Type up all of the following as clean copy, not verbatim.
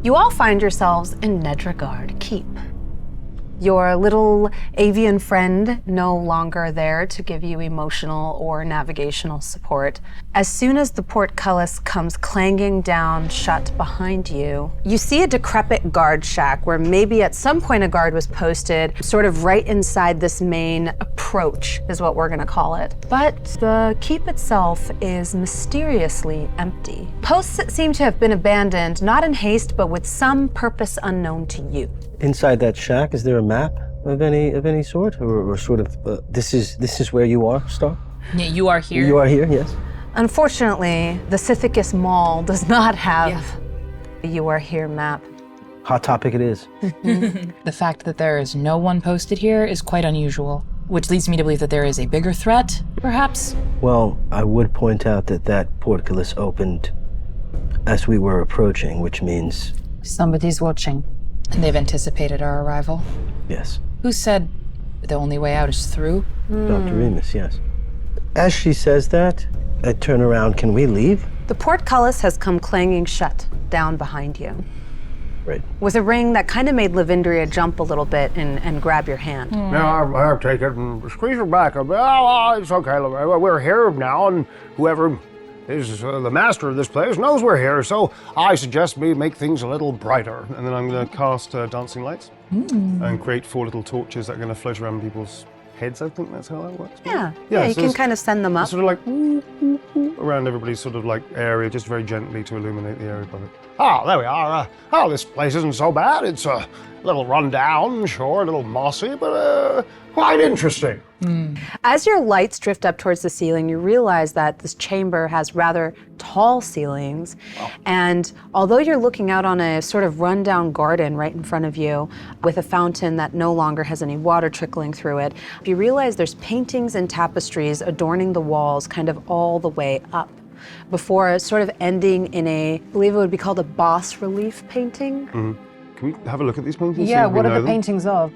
You all find yourselves in Nedragard Keep. Your little avian friend no longer there to give you emotional or navigational support. As soon as the portcullis comes clanging down shut behind you, you see a decrepit guard shack where maybe at some point a guard was posted, sort of right inside this main approach is what we're gonna call it. But the keep itself is mysteriously empty. Posts seem to have been abandoned, not in haste, but with some purpose unknown to you. Inside that shack, is there a map of any sort, or sort of this is where you are, Star? Yeah, you are here. You are here, yes. Unfortunately, the Sithicus Mall does not have a You Are Here map. Hot topic it is. The fact that there is no one posted here is quite unusual, which leads me to believe that there is a bigger threat, perhaps? Well, I would point out that portcullis opened as we were approaching, which means... Somebody's watching. And they've anticipated our arrival. Yes. Who said the only way out is through? Dr. Remus, yes. As she says that, I turn around. Can we leave? The portcullis has come clanging shut down behind you. Right. With a ring that kind of made Lavindria jump a little bit and grab your hand. Now I'll take it and squeeze her back. Oh, it's okay. We're here now, and whoever is the master of this place knows we're here, so I suggest we make things a little brighter. And then I'm going to cast dancing lights and create 4 little torches that are going to float around people's heads. I think that's how that works. Yeah, you so can kind of send them up. Sort of like around everybody's sort of like area, just very gently to illuminate the area above it. Oh, there we are. Oh, this place isn't so bad. It's a little run down, sure, a little mossy, but quite interesting. As your lights drift up towards the ceiling, you realize that this chamber has rather tall ceilings. And although you're looking out on a sort of rundown garden right in front of you with a fountain that no longer has any water trickling through it, you realize there's paintings and tapestries adorning the walls kind of all the way up, before sort of ending in I believe it would be called a bas relief painting. Can we have a look at these paintings? Yeah, what are the paintings of?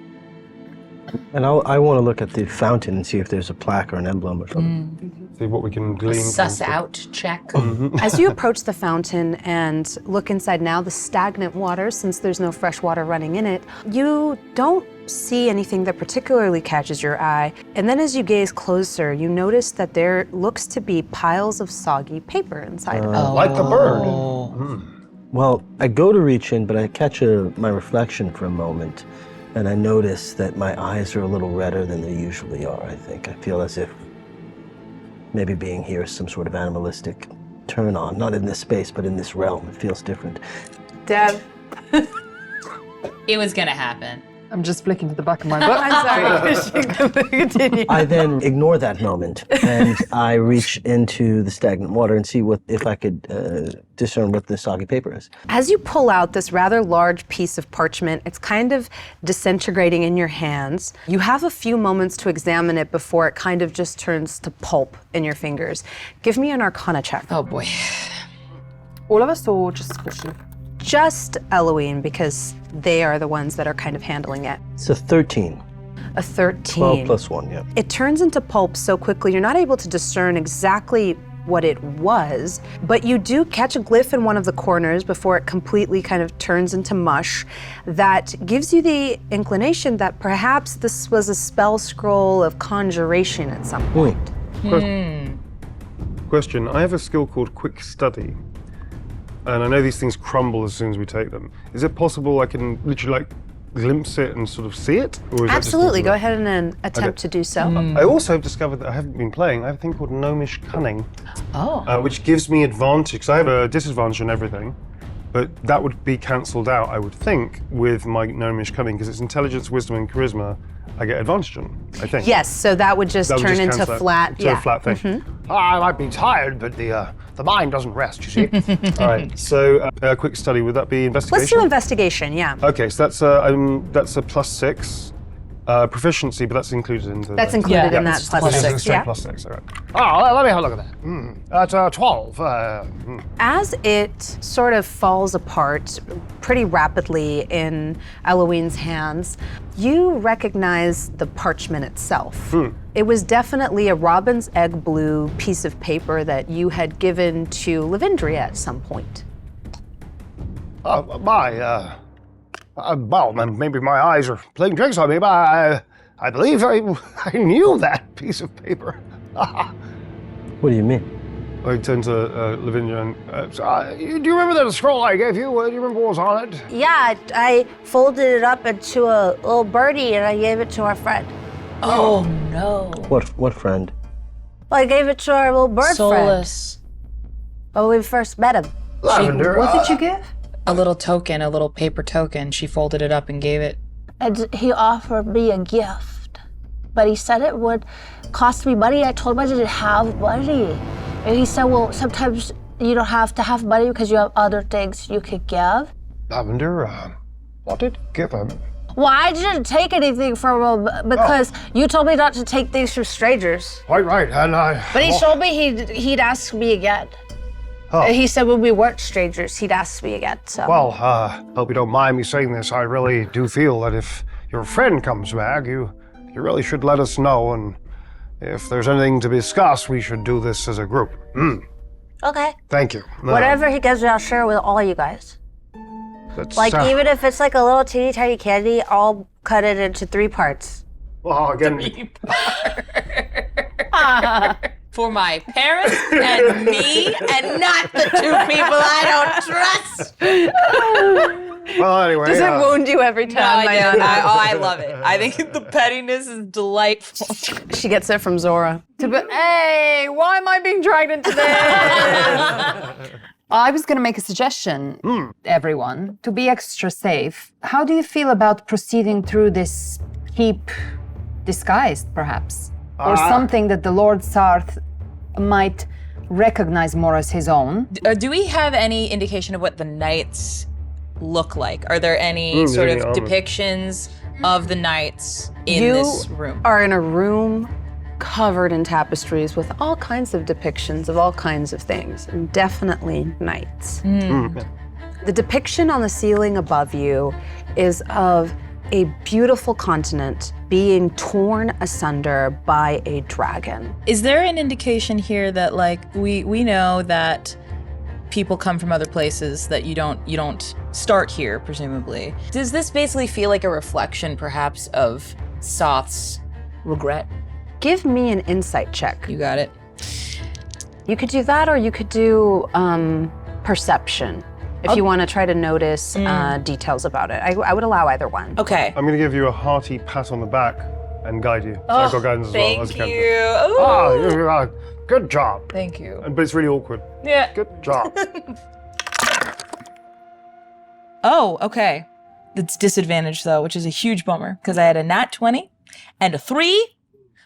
And I want to look at the fountain and see if there's a plaque or an emblem or something. See what we can glean. Suss out check. As you approach the fountain and look inside now, the stagnant water, since there's no fresh water running in it, you don't see anything that particularly catches your eye. And then as you gaze closer, you notice that there looks to be piles of soggy paper inside of it. Like the bird. Well, I go to reach in, but I catch my reflection for a moment, and I notice that my eyes are a little redder than they usually are, I think. I feel as if maybe being here is some sort of animalistic turn on, not in this space, but in this realm. It feels different. Dev. It was gonna happen. I'm just flicking to the back of my book. I'm sorry. Continue. I then ignore that moment, and I reach into the stagnant water and see if I could discern what the soggy paper is. As you pull out this rather large piece of parchment, it's kind of disintegrating in your hands. You have a few moments to examine it before it kind of just turns to pulp in your fingers. Give me an Arcana check. Oh boy. All of us or just Squishy? Just Eloin, because they are the ones that are kind of handling it. It's a 13. A 13. 12 plus 1, yeah. It turns into pulp so quickly, you're not able to discern exactly what it was, but you do catch a glyph in one of the corners before it completely kind of turns into mush that gives you the inclination that perhaps this was a spell scroll of conjuration at some point. Question. I have a skill called Quick Study. And I know these things crumble as soon as we take them. Is it possible I can literally like glimpse it and sort of see it? Or is Absolutely, go ahead and attempt to do so. I also have discovered that I haven't been playing. I have a thing called Gnomish Cunning, which gives me advantage, because I have a disadvantage on everything, but that would be cancelled out, I would think, with my Gnomish Cunning, because it's intelligence, wisdom, and charisma I get advantage on, I think. Yes, so that would just turn into flat. It's a flat thing. I might be tired, but the mind doesn't rest, you see. All right, so a quick study, would that be investigation? Let's do investigation, yeah. Okay, so that's a +6. Proficiency, but that's included in the... That's included in that +6, yeah. +6, all right. Oh, let me have a look at that. That's 12. As it sort of falls apart pretty rapidly in Eloin's hands, you recognize the parchment itself. It was definitely a robin's egg blue piece of paper that you had given to Lavindria at some point. Well, maybe my eyes are playing tricks on me, but I believe I knew that piece of paper. What do you mean? I turn to Lavinia and, do you remember that scroll I gave you? Do you remember what was on it? Yeah, I folded it up into a little birdie and I gave it to our friend. Oh no. What friend? Well, I gave it to our little bird Soulless. friend when we first met him. Lavender. What did you give? A little token, a little paper token. She folded it up and gave it. And he offered me a gift, but he said it would cost me money. I told him I didn't have money. And he said, well, sometimes you don't have to have money because you have other things you could give. Lavender, what did you give him? Well, I didn't take anything from him because you told me not to take things from strangers. Right, and But he told me he'd ask me again. Oh. He said when we weren't strangers, he'd ask me again, so. Well, hope you don't mind me saying this. I really do feel that if your friend comes back, you really should let us know, and if there's anything to discuss, we should do this as a group. Okay. Thank you. Whatever he gives me, I'll share with all you guys. That's, Like, even if it's like a little teeny tiny candy, I'll cut it into 3 parts. Well, again, For my parents and me, and not the 2 people I don't trust. well, anyway. Does it wound you every time, Mayanna? I love it. I think the pettiness is delightful. She gets it from Zora. Hey, why am I being dragged into this? I was going to make a suggestion, everyone, to be extra safe. How do you feel about proceeding through this keep disguised, perhaps? Or something that the Lord Sarth might recognize more as his own? Do we have any indication of what the knights look like? Are there any sort of depictions of the knights in this room? Are in a room covered in tapestries with all kinds of depictions of all kinds of things, and definitely knights. The depiction on the ceiling above you is of a beautiful continent being torn asunder by a dragon. Is there an indication here that, like, we know that people come from other places, that you don't start here, presumably? Does this basically feel like a reflection, perhaps, of Soth's regret? Give me an insight check. You got it. You could do that, or you could do perception if you want to try to notice details about it. I would allow either one. Okay. I'm going to give you a hearty pat on the back and guide you. So I've got guidance as well as a Thank cantrip. you. Good job. Thank you. But it's really awkward. Yeah. Good job. Oh, okay. It's disadvantage though, which is a huge bummer because I had a nat 20 and a 3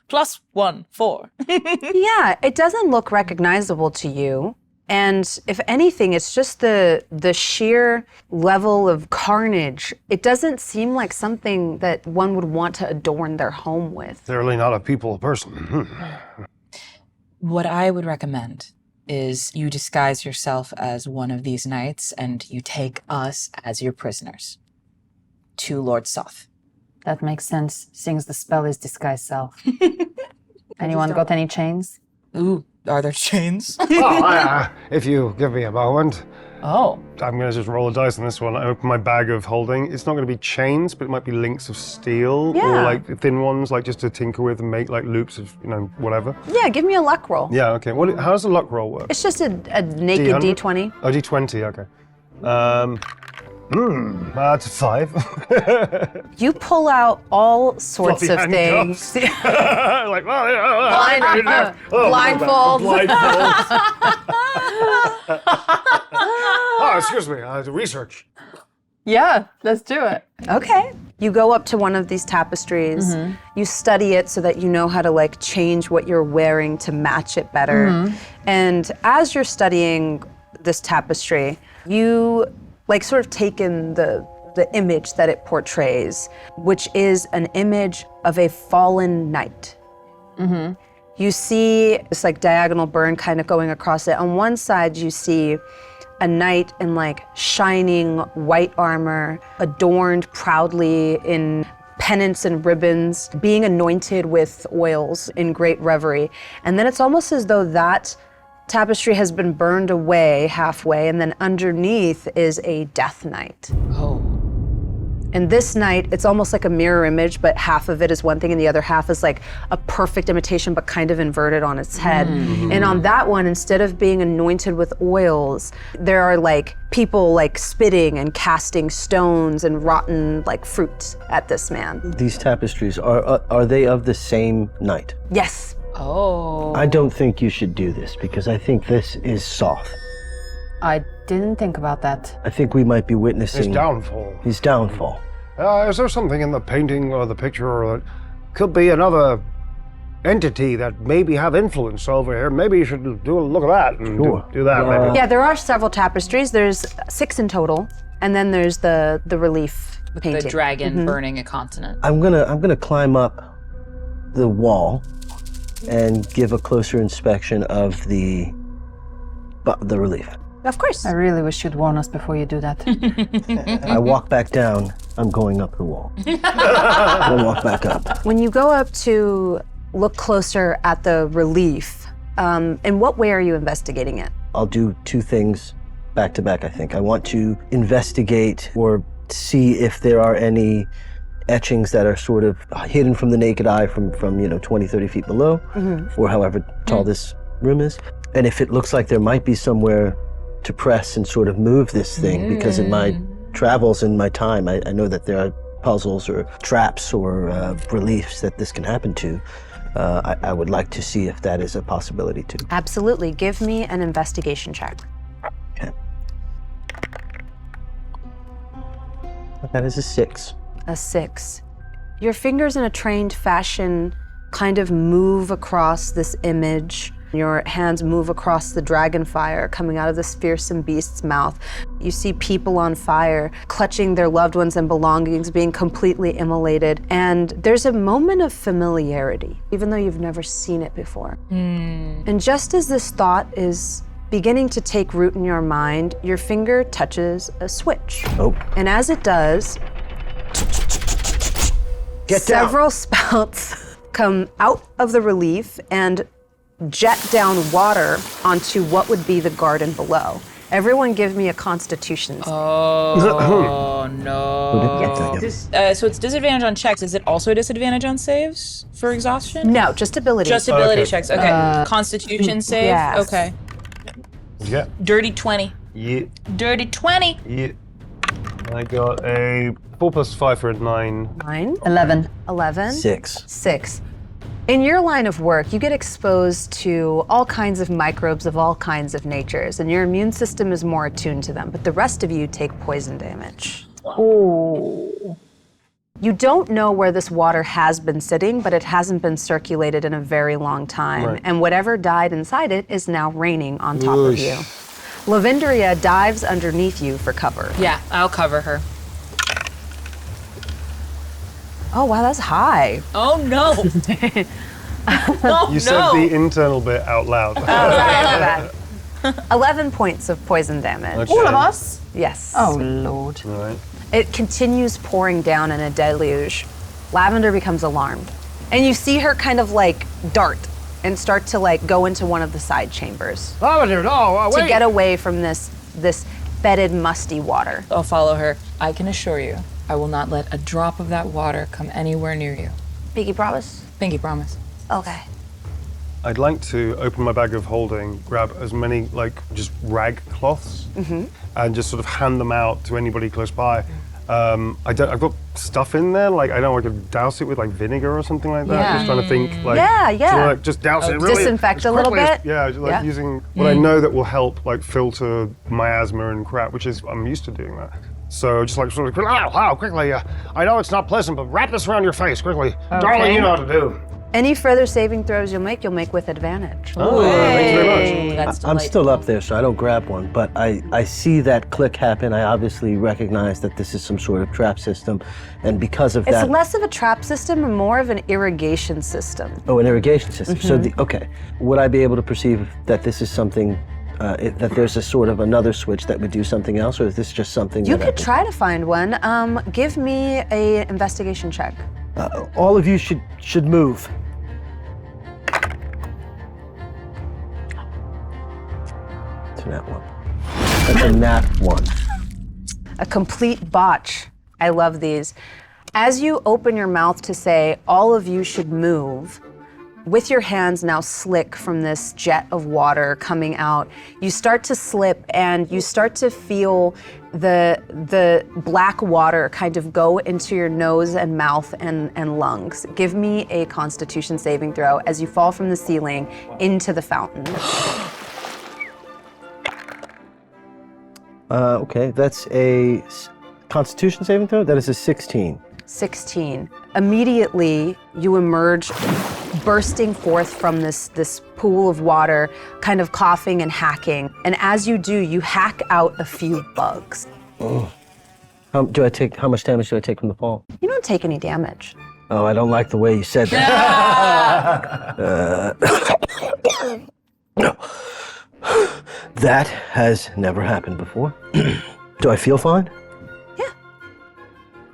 plus 1, 4. Yeah, it doesn't look recognizable to you. And if anything, it's just the sheer level of carnage. It doesn't seem like something that one would want to adorn their home with. They're really not a people person. What I would recommend is you disguise yourself as one of these knights and you take us as your prisoners to Lord Soth. That makes sense, seeing as the spell is disguise self. Anyone got any chains? Ooh, are there chains? If you give me a moment, Oh. I'm going to just roll a dice on this one. I open my bag of holding. It's not going to be chains, but it might be links of steel or like thin ones, like just to tinker with and make like loops of, whatever. Yeah, give me a luck roll. Yeah, okay. How does the luck roll work? It's just a naked D20. Oh, D20, okay. That's 5. You pull out all sorts Fluffy of things. like, Blindfold. Oh, excuse me. Research. Yeah, let's do it. Okay. You go up to one of these tapestries. You study it so that you know how to like change what you're wearing to match it better. And as you're studying this tapestry, you like sort of take in the image that it portrays, which is an image of a fallen knight. You see this like diagonal burn kind of going across it. On one side, you see a knight in like shining white armor, adorned proudly in pennants and ribbons, being anointed with oils in great reverie. And then it's almost as though that tapestry has been burned away halfway, and then underneath is a death knight. Oh. And this knight, it's almost like a mirror image, but half of it is one thing and the other half is like a perfect imitation, but kind of inverted on its head. And on that one, instead of being anointed with oils, there are like people like spitting and casting stones and rotten like fruit at this man. These tapestries, are they of the same knight? Yes. Oh. I don't think you should do this because I think this is Soth. I didn't think about that. I think we might be witnessing His downfall. his downfall. Is there something in the painting or the picture or that could be another entity that maybe have influence over here? Maybe you should do a look at that and Sure. do that. Maybe. Yeah, there are several tapestries. There's 6 in total, and then there's the relief painting. The dragon burning a continent. I'm gonna climb up the wall and give a closer inspection of the relief. Of course. I really wish you'd warn us before you do that. I walk back down. I'm going up the wall. I walk back up. When you go up to look closer at the relief, in what way are you investigating it? I'll do 2 things back to back, I think. I want to investigate or see if there are any etchings that are sort of hidden from the naked eye from 20, 30 feet below, or however tall this room is. And if it looks like there might be somewhere to press and sort of move this thing, because in my travels in my time, I know that there are puzzles or traps or reliefs that this can happen to. I would like to see if that is a possibility too. Absolutely. Give me an investigation check. Okay. That is a 6. A 6. Your fingers in a trained fashion kind of move across this image. Your hands move across the dragon fire coming out of this fearsome beast's mouth. You see people on fire, clutching their loved ones and belongings, being completely immolated. And there's a moment of familiarity, even though you've never seen it before. And just as this thought is beginning to take root in your mind, your finger touches a switch. Oh. And as it does, several spouts come out of the relief and jet down water onto what would be the garden below. Everyone give me a constitution save. Oh, no. Yes. So it's disadvantage on checks. Is it also a disadvantage on saves for exhaustion? No, just ability. Just ability Okay. checks. Okay. Constitution save? yes. Okay. Yeah. Dirty 20. Yeah. Dirty 20. Yeah. I got a 4 + 5 for a 9. 9, 11. 11, 6. 6. In your line of work, you get exposed to all kinds of microbes of all kinds of natures, and your immune system is more attuned to them, but the rest of you take poison damage. Oh. You don't know where this water has been sitting, but it hasn't been circulated in a very long time, Right. and whatever died inside it is now raining on top of you. Lavendria dives underneath you for cover. Yeah, I'll cover her. Oh, wow, that's high. Oh, no. Oh, You said the internal bit out loud. Oh, sorry, my bad. 11 points of poison damage. Okay. All of us? Yes. Oh, Lord. Right. It continues pouring down in a deluge. Lavender becomes alarmed. And you see her kind of like dart and start to like go into one of the side chambers Lavender, no, to wait. get away from this fetid, musty water. I'll follow her. I can assure you, I will not let a drop of that water come anywhere near you. Pinky promise? Pinky promise. Okay. I'd like to open my bag of holding, grab as many just rag cloths, and just sort of hand them out to anybody close by. I've got stuff in there, I know I could douse it with vinegar or something like that. Yeah. Just trying to think, Yeah. just douse it really Disinfect as a little quickly as- bit? yeah, Yeah. using what I know that will help filter miasma and crap, which is I'm used to doing that. So just sort of quickly. I know it's not pleasant, but wrap this around your face quickly, darling. You know what to do. Any further saving throws you'll make with advantage. Oh, thank you very much. That's I'm still delightful. up there, so I don't grab one, but I see that click happen. I obviously recognize that this is some sort of trap system, and because of It's that... less of a trap system and more of an irrigation system. Oh, an irrigation system. So, okay. Would I be able to perceive that this is something, that there's a sort of another switch that would do something else, or is this just something You that could try to find one. Give me a investigation check. all of you should move. It's a nat 1. That's a nat 1. A complete botch. I love these. As you open your mouth to say, all of you should move, with your hands now slick from this jet of water coming out, you start to slip and you start to feel the black water kind of go into your nose and mouth and lungs. Give me a Constitution saving throw as you fall from the ceiling into the fountain. Okay, that's a Constitution saving throw? That is a 16. 16. Immediately, you emerge, bursting forth from this pool of water, kind of coughing and hacking. And as you do, you hack out a few bugs. Oh. How much damage do I take from the fall? You don't take any damage. Oh, I don't like the way you said that. That has never happened before. Do I feel fine?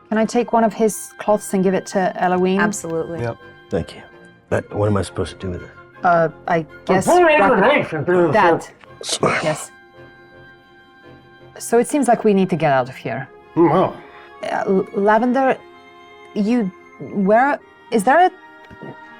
Can I take one of his cloths and give it to Eloin? Absolutely. Yep. Thank you. But what am I supposed to do with it? I guess that. Yes. So it seems like we need to get out of here. Well, Lavender, is there a...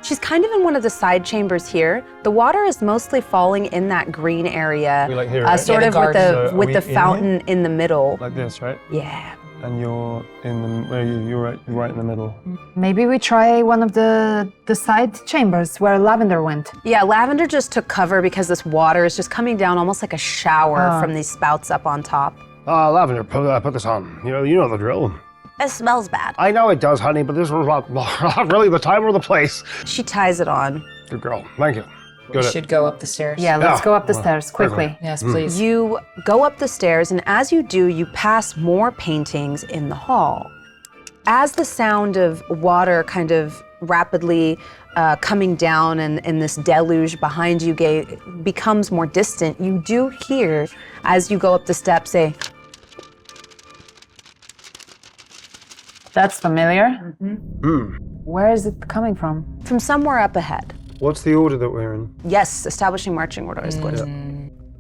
She's kind of in one of the side chambers here. The water is mostly falling in that green area, We like here, right? sort Yeah, of the with garden. the So with are the we in fountain in the middle. Like this, right? Yeah. And you're in the where you're right in the middle. Maybe we try one of the side chambers where Lavender went. Yeah, Lavender just took cover because this water is just coming down almost like a shower from these spouts up on top. Lavender, put this on. You know the drill. It smells bad. I know it does, honey, but this was not really the time or the place. She ties it on. Good girl. Thank you. We Good. should go up the stairs. Yeah, let's Yeah. go up the stairs quickly. Yes, please. You go up the stairs, and as you do, you pass more paintings in the hall. As the sound of water kind of rapidly coming down and this deluge behind you becomes more distant, you do hear, as you go up the steps, a... That's familiar. Where is it coming from? from somewhere up ahead. What's the order that we're in? Yes, establishing marching order is good.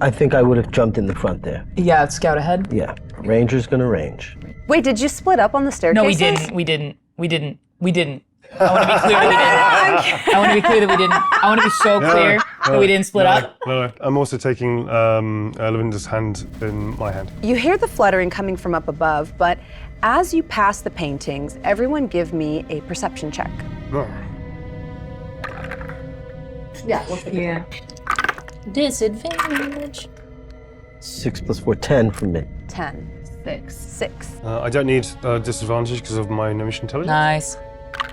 I think I would have jumped in the front there. Yeah, scout ahead. Yeah, ranger's gonna range. Wait, did you split up on the staircase? No, we didn't. We didn't. I want to be clear that we didn't. I want to be clear that we didn't. I want to be so clear that we didn't split up. No. I'm also taking Lavender's hand in my hand. You hear the fluttering coming from up above, but as you pass the paintings, everyone give me a perception check. Yeah. Disadvantage. 6 + 4, 10 from me. 10. 6. I don't need disadvantage because of my gnomish intelligence. Nice.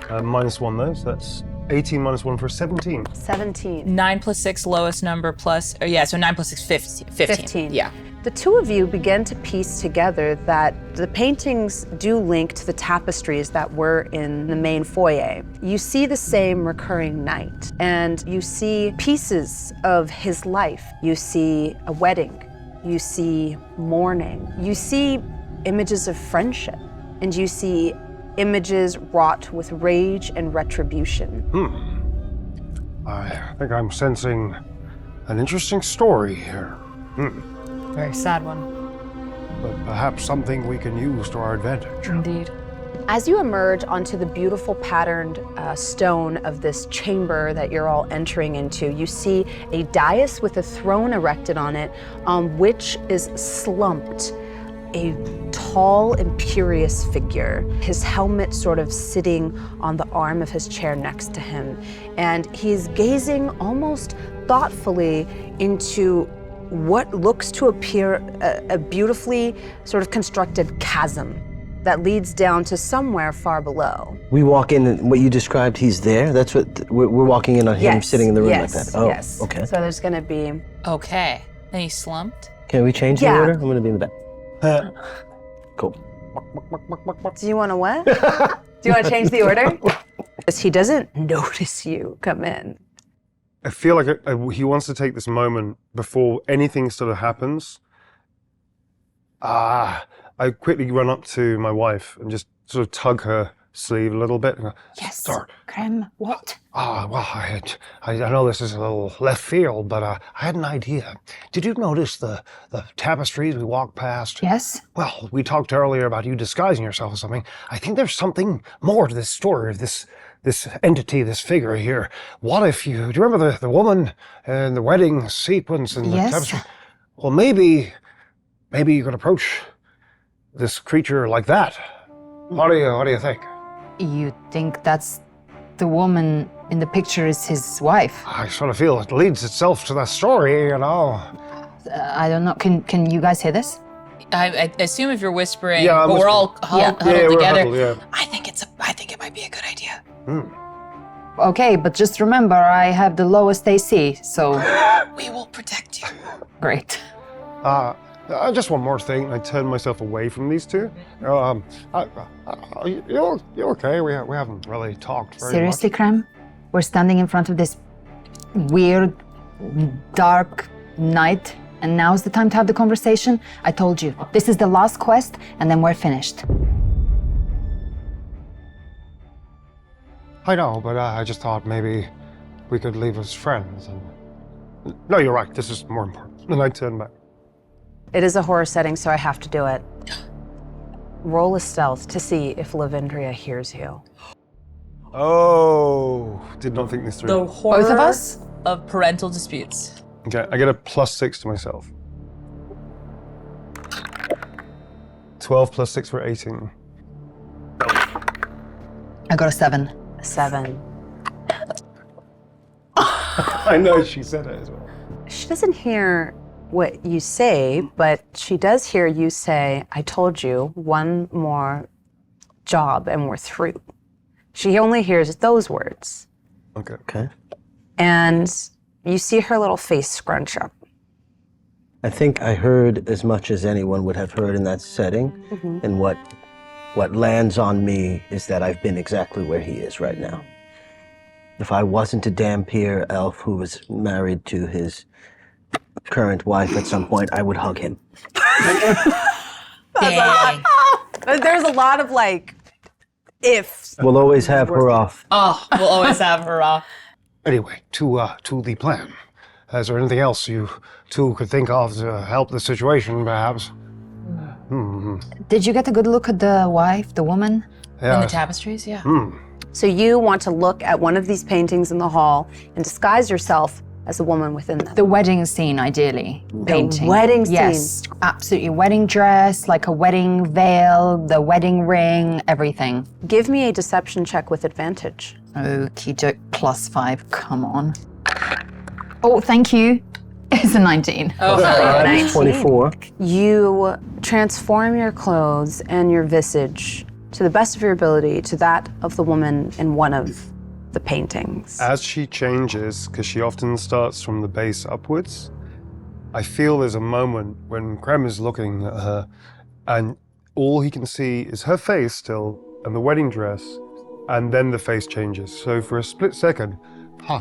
-1 though, so that's 18 -1 for 17. 17. 9 + 6 lowest number plus. So 9 + 6 15. 15. Yeah. The two of you begin to piece together that the paintings do link to the tapestries that were in the main foyer. You see the same recurring night, and you see pieces of his life. You see a wedding. You see mourning. You see images of friendship, and you see images wrought with rage and retribution. I think I'm sensing an interesting story here. Very sad one. But perhaps something we can use to our advantage. Indeed. As you emerge onto the beautiful patterned stone of this chamber that you're all entering into, you see a dais with a throne erected on it, on which is slumped a tall, imperious figure, his helmet sort of sitting on the arm of his chair next to him. And he's gazing almost thoughtfully into what looks to appear a beautifully sort of constructed chasm that leads down to somewhere far below. We walk in, and what you described, he's there? That's what, we're walking in on him sitting in the room yes, like that? Oh, yes. okay. So there's gonna be... Okay. And he slumped. Can we change the Yeah. order? I'm gonna be in the back. Cool. Do you wanna what? Do you wanna change the order? He doesn't notice you come in. I feel like he wants to take this moment before anything sort of happens. I quickly run up to my wife and just sort of tug her sleeve a little bit. Yes. Sorry. Crem, what? Well, I know this is a little left field, but I had an idea. Did you notice the tapestries we walked past? Yes. Well, we talked earlier about you disguising yourself as something. I think there's something more to this story, this entity, this figure here. What if do you remember the woman and the wedding sequence and the tapestry? Well, maybe you could approach this creature like that. What do you think? You think that's the woman in the picture is his wife? I sort of feel it leads itself to that story, you know. I don't know. Can you guys hear this? I assume if you're whispering, Yeah, but we're all huddled together. Huddled, yeah. I think it might be a good idea. Okay, but just remember, I have the lowest AC, so We will protect you. great. Just one more thing. I turn myself away from these two. You okay? We haven't really talked very Seriously, Crem? We're standing in front of this weird, dark night, and now's the time to have the conversation? I told you, this is the last quest, and then we're finished. I know, but I just thought maybe we could leave as friends. And no, you're right. This is more important. And I turn back. It is a horror setting, so I have to do it. Roll a stealth to see if Lavendria hears you. Oh, did not think this through. The horror Both of us? of parental disputes. Okay, I get a +6 to myself. 12 + 6 for 18. I got a 7. 7. I know she said it as well. She doesn't hear what you say, but she does hear you say, I told you, one more job and we're through. She only hears those words. Okay. And you see her little face scrunch up. I think I heard as much as anyone would have heard in that setting, and what lands on me is that I've been exactly where he is right now. If I wasn't a Dampier elf who was married to his current wife at some point, I would hug him. Dang. There's a lot of ifs. We'll always have her off. Oh, we'll always have her off. Anyway, to the plan. Is there anything else you two could think of to help the situation, perhaps? Did you get a good look at the wife, the woman? In the tapestries, yeah. So you want to look at one of these paintings in the hall and disguise yourself as a woman within them. The wedding scene, ideally. Painting. wedding scene. Yes, absolutely. Wedding dress, like a wedding veil, the wedding ring, everything. Give me a deception check with advantage. Okie doke, +5, come on. Oh, thank you. It's a 19. Oh, hell yeah. 19. 24. You transform your clothes and your visage to the best of your ability to that of the woman in one of the paintings. As she changes, because she often starts from the base upwards, I feel there's a moment when Crem is looking at her and all he can see is her face still and the wedding dress, and then the face changes. So for a split second, you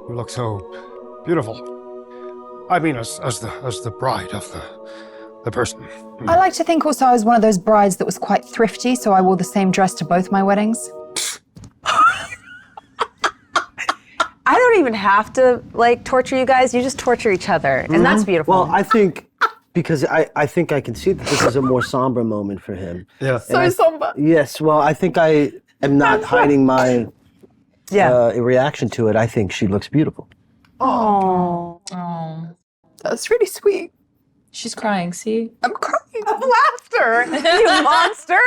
look so beautiful. I mean, as the bride of the person. I like to think also I was one of those brides that was quite thrifty, so I wore the same dress to both my weddings. I don't even have to torture you guys. You just torture each other, and that's beautiful. Well, I think, because I think I can see that this is a more somber moment for him. Yeah. so somber. Yes, well, I think I am not hiding my reaction to it. I think she looks beautiful. Oh, That's really sweet. She's crying, see? I'm crying. of laughter, you monster!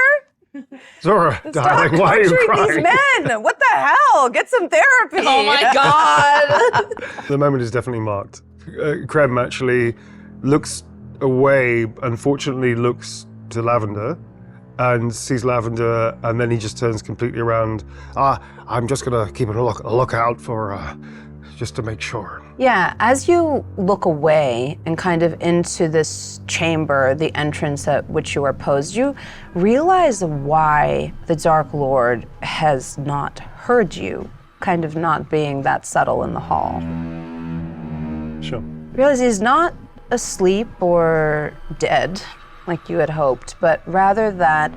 Zora, darling, why are you Torturing these crying? men. What the hell? Get some therapy. Oh my god! The moment is definitely marked. Crem actually looks away, unfortunately looks to Lavender, and sees Lavender, and then he just turns completely around. I'm just gonna keep a lookout for, just to make sure. Yeah, as you look away and kind of into this chamber, the entrance at which you are posed, you realize why the Darklord has not heard you, kind of not being that subtle in the hall. Sure. You realize he's not asleep or dead, like you had hoped, but rather that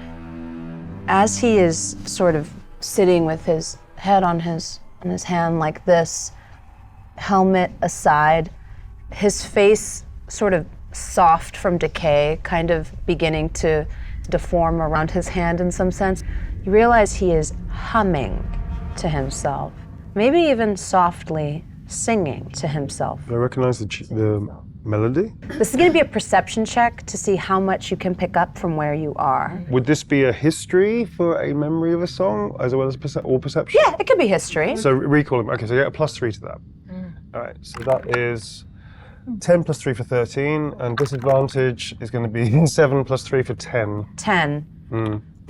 As he is sort of sitting with his head on his hand like this, helmet aside, his face sort of soft from decay, kind of beginning to deform around his hand in some sense, you realize he is humming to himself, maybe even softly singing to himself. Do I recognize the melody? This is going to be a perception check to see how much you can pick up from where you are. Would this be a history for a memory of a song as well as perception? Yeah, it could be history. So recalling. Okay, so you get a +3 to that. All right, so that is 10 + 3 for 13, and disadvantage is going to be 7 + 3 for 10. 10.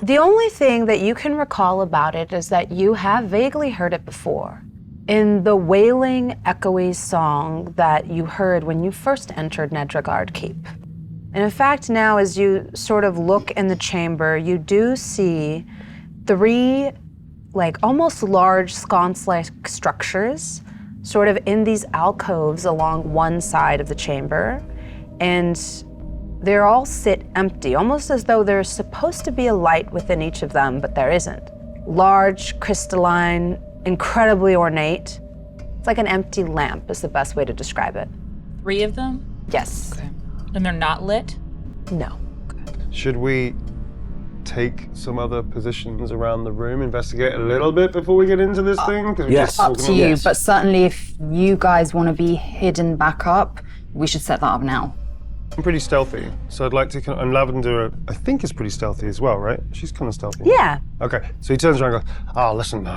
The only thing that you can recall about it is that you have vaguely heard it before. In the wailing, echoey song that you heard when you first entered Nedragard Keep. And in fact, now as you sort of look in the chamber, you do see 3 almost large sconce-like structures sort of in these alcoves along one side of the chamber. And they all sit empty, almost as though there's supposed to be a light within each of them, but there isn't. Large, crystalline, incredibly ornate. It's like an empty lamp is the best way to describe it. 3 of them? Yes. Okay. And they're not lit? No. Should we take some other positions around the room, investigate a little bit before we get into this thing? Yes. Up to you, but certainly if you guys want to be hidden back up, we should set that up now. I'm pretty stealthy, so I'd like to. And Lavender, I think, is pretty stealthy as well, right? She's kind of stealthy. Yeah. Okay, so he turns around and goes, "Oh, listen,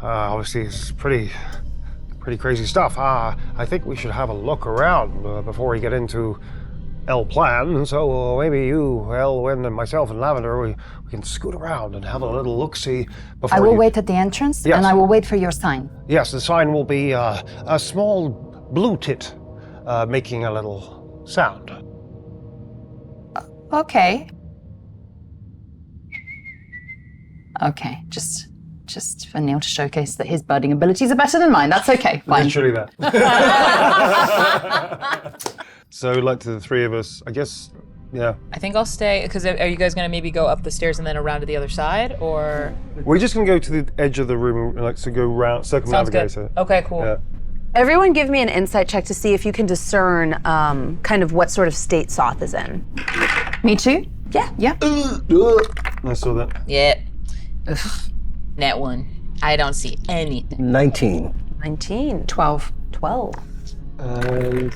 obviously it's pretty crazy stuff. I think we should have a look around before we get into El Plan. And so maybe you, Elwyn, and myself and Lavender, we can scoot around and have a little look-see before I will wait at the entrance, Yes. and I will wait for your sign. Yes, the sign will be a small blue tit making a little sound. Okay. Okay, just for Neil to showcase that his birding abilities are better than mine. That's okay, fine. Literally that. So, like to the 3 of us, I guess, yeah. I think I'll stay, because are you guys going to maybe go up the stairs and then around to the other side, or? We're just going to go to the edge of the room, so go round, circumnavigate Sounds it. good. Okay, cool. Yeah. Everyone give me an insight check to see if you can discern kind of what sort of state Soth is in. Me too? Yeah. Yeah. I saw that. Yeah. Nat 1. I don't see anything. 19. 19. 12. 12. And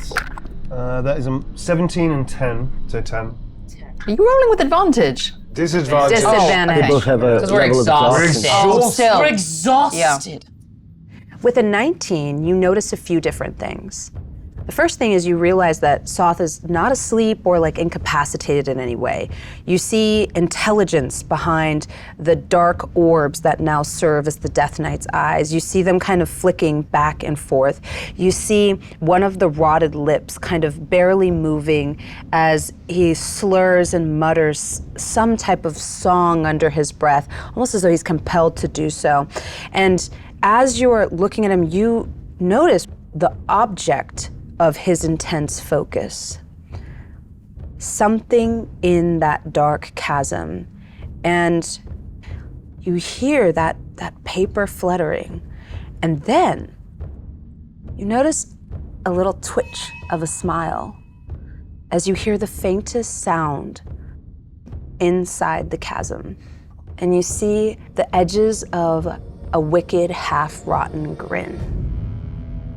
that is 17 and 10, so 10. Are you rolling with advantage? Disadvantage. Disadvantage. They both have a Because we're level of exhausted. exhaustion. Oh, still. We're exhausted. With a 19, you notice a few different things. The first thing is you realize that Soth is not asleep or incapacitated in any way. You see intelligence behind the dark orbs that now serve as the Death Knight's eyes. You see them kind of flicking back and forth. You see one of the rotted lips kind of barely moving as he slurs and mutters some type of song under his breath, almost as though he's compelled to do so. And as you're looking at him, you notice the object of his intense focus. Something in that dark chasm. And you hear that paper fluttering. And then you notice a little twitch of a smile as you hear the faintest sound inside the chasm. And you see the edges of a wicked, half-rotten grin.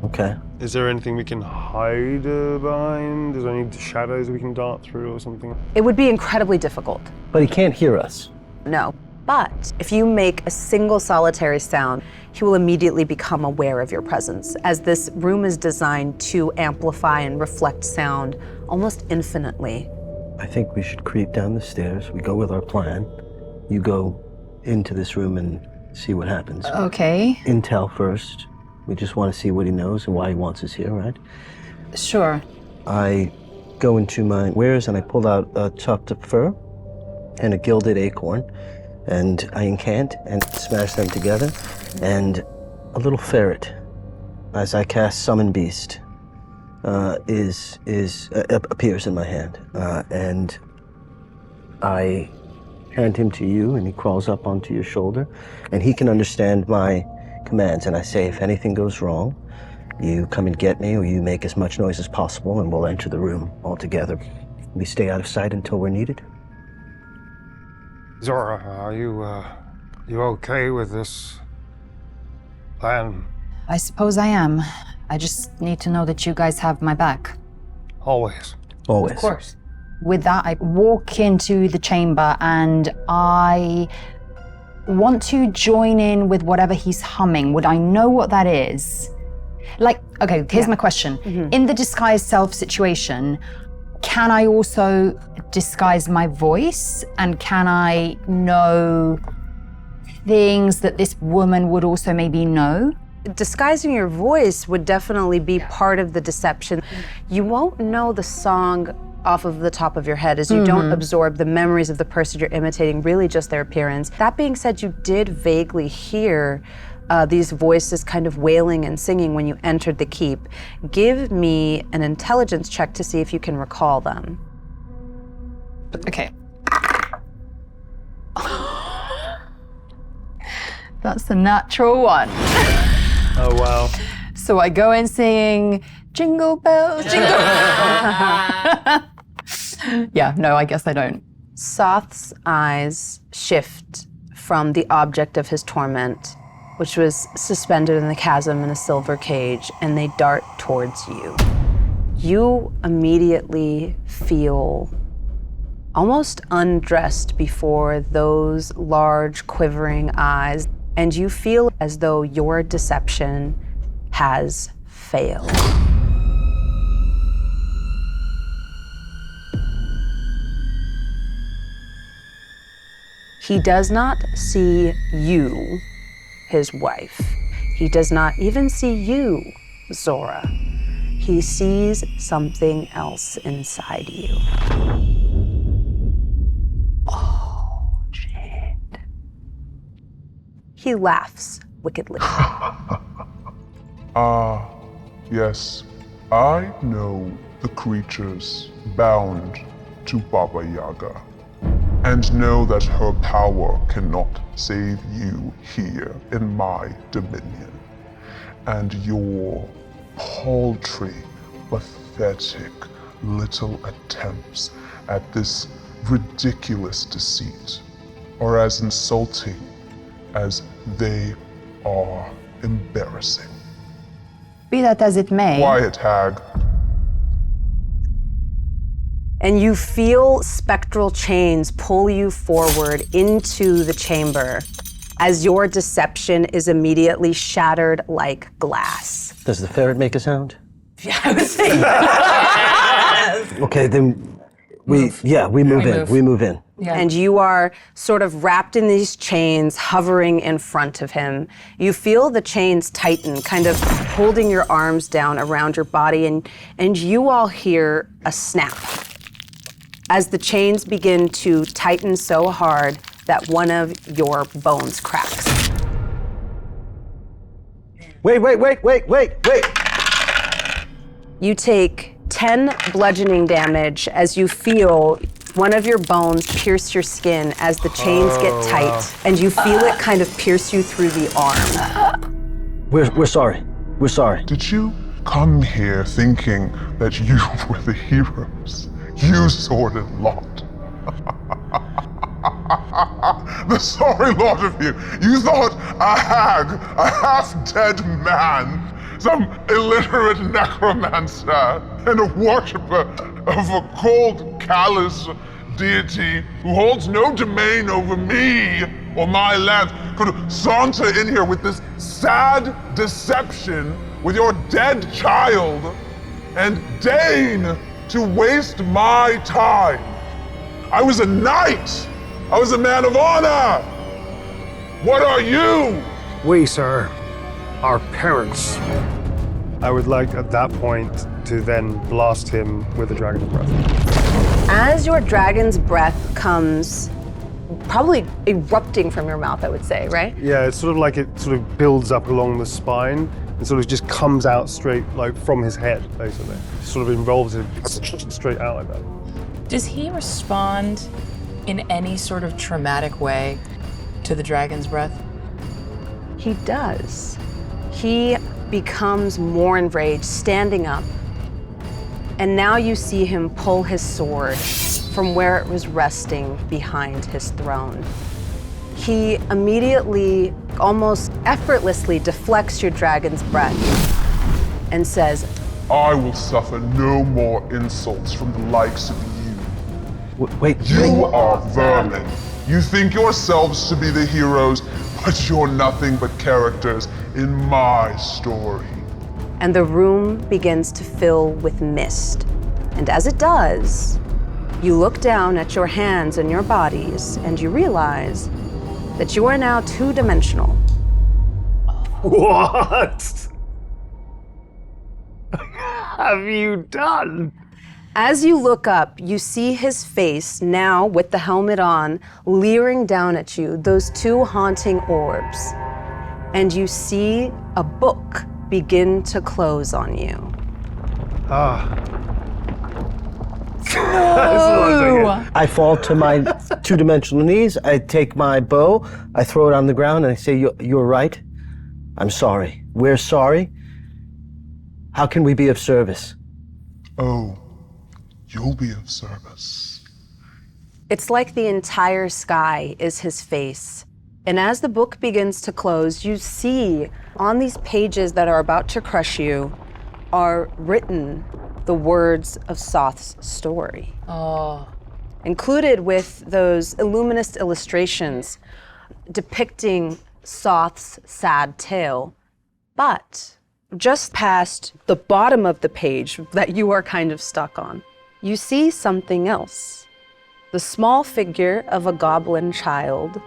Okay. Is there anything we can hide behind? Is there any shadows we can dart through or something? It would be incredibly difficult. But he can't hear us. No. But if you make a single solitary sound, he will immediately become aware of your presence, as this room is designed to amplify and reflect sound almost infinitely. I think we should creep down the stairs. We go with our plan. You go into this room and see what happens. Okay, Intel first. We just want to see what he knows and why he wants us here, right? sure. I go into my wares and I pull out a chopped up fur and a gilded acorn, and I incant and smash them together, and a little ferret, as I cast Summon Beast, appears in my hand, and I hand him to you, and he crawls up onto your shoulder, and he can understand my commands. And I say, if anything goes wrong, you come and get me, or you make as much noise as possible, and we'll enter the room all together. We stay out of sight until we're needed. Zora, are you okay with this plan? I suppose I am. I just need to know that you guys have my back. Always. Always. Of course. With that, I walk into the chamber and I want to join in with whatever he's humming. Would I know what that is? Like, okay, here's my question. In the disguise self situation, can I also disguise my voice? And can I know things that this woman would also maybe know? Disguising your voice would definitely be part of the deception. You won't know the song off of the top of your head as you don't absorb the memories of the person you're imitating, really just their appearance. That being said, you did vaguely hear these voices kind of wailing and singing when you entered the keep. Give me an intelligence check to see if you can recall them. Okay. That's a natural one. Oh, wow. So I go in singing Jingle Bells, Jingle Yeah, no, I guess I don't. Soth's eyes shift from the object of his torment, which was suspended in the chasm in a silver cage, and they dart towards you. You immediately feel almost undressed before those large, quivering eyes, and you feel as though your deception has failed. He does not see you, his wife. He does not even see you, Zora. He sees something else inside you. Oh, shit. He laughs wickedly. Yes, I know the creatures bound to Baba Yaga, and know that her power cannot save you here in my dominion. And your paltry, pathetic little attempts at this ridiculous deceit are as insulting as they are embarrassing. Be that as it may. Quiet, hag. And you feel spectral chains pull you forward into the chamber as your deception is immediately shattered like glass. Does the ferret make a sound? Yeah, I would say yes. Okay, then we move in. move. We move in. Yeah. And you are sort of wrapped in these chains, hovering in front of him. You feel the chains tighten, kind of holding your arms down around your body, and you all hear a snap as the chains begin to tighten so hard that one of your bones cracks. Wait. You take 10 bludgeoning damage as you feel one of your bones pierce your skin as the chains get tight, and you feel it kind of pierce you through the arm. We're sorry. We're sorry. Did you come here thinking that you were the heroes? You sordid lot. The sorry lot of you. You thought a hag, a half-dead man, some illiterate necromancer, and a worshipper of a cold, callous deity who holds no domain over me or my land could saunter in here with this sad deception with your dead child and deign to waste my time. I was a knight. I was a man of honor. What are you? We, sir, are parents. I would like at that point to then blast him with a dragon's breath. As your dragon's breath comes, probably erupting from your mouth, I would say, right? Yeah, it's sort of like it sort of builds up along the spine and sort of just comes out straight, like from his head, basically. Sort of involves it straight out like that. Does he respond in any sort of traumatic way to the dragon's breath? He does. He becomes more enraged, standing up. And now you see him pull his sword from where it was resting behind his throne. He immediately, almost effortlessly, deflects your dragon's breath and says, I will suffer no more insults from the likes of you. Wait. You are vermin. You think yourselves to be the heroes, but you're nothing but characters in my story. and the room begins to fill with mist. And as it does, you look down at your hands and your bodies, and you realize that you are now two-dimensional. What have you done? As you look up, you see his face, now with the helmet on, leering down at you, those two haunting orbs. And you see a book begin to close on you. I fall to my two-dimensional knees. I take my bow, I throw it on the ground, and I say, "You're right. I'm sorry. We're sorry. How can we be of service?" Oh, you'll be of service. It's like the entire sky is his face. And as the book begins to close, you see on these pages that are about to crush you are written the words of Soth's story. Oh. Included with those illuminous illustrations depicting Soth's sad tale. But just past the bottom of the page that you are kind of stuck on, you see something else. The small figure of a goblin child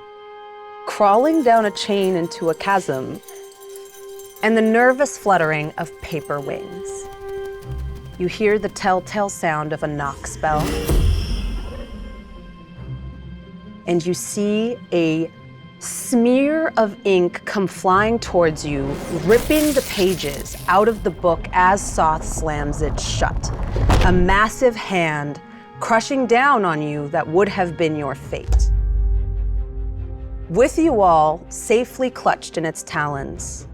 crawling down a chain into a chasm, and the nervous fluttering of paper wings. You hear the telltale sound of a knock spell, and you see a smear of ink come flying towards you, ripping the pages out of the book as Soth slams it shut. A massive hand crushing down on you that would have been your fate. With you all safely clutched in its talons,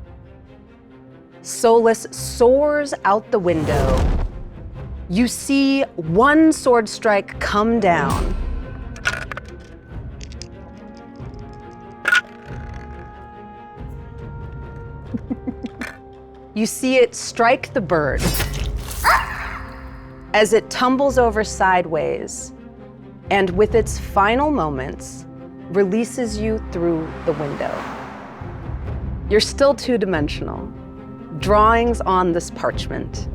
Solus soars out the window. You see one sword strike come down. You see it strike the bird as it tumbles over sideways, and with its final moments, releases you through the window. You're still two-dimensional. Drawings on this parchment.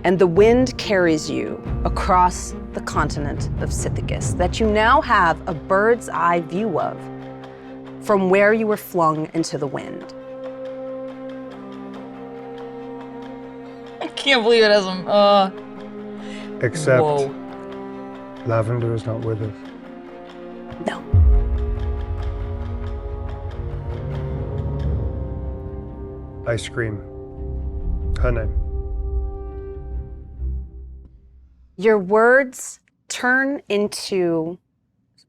And the wind carries you across the continent of Sithicus that you now have a bird's eye view of from where you were flung into the wind. I can't believe it hasn't. Except Whoa. Lavender is not with us. No. I scream her name. Your words turn into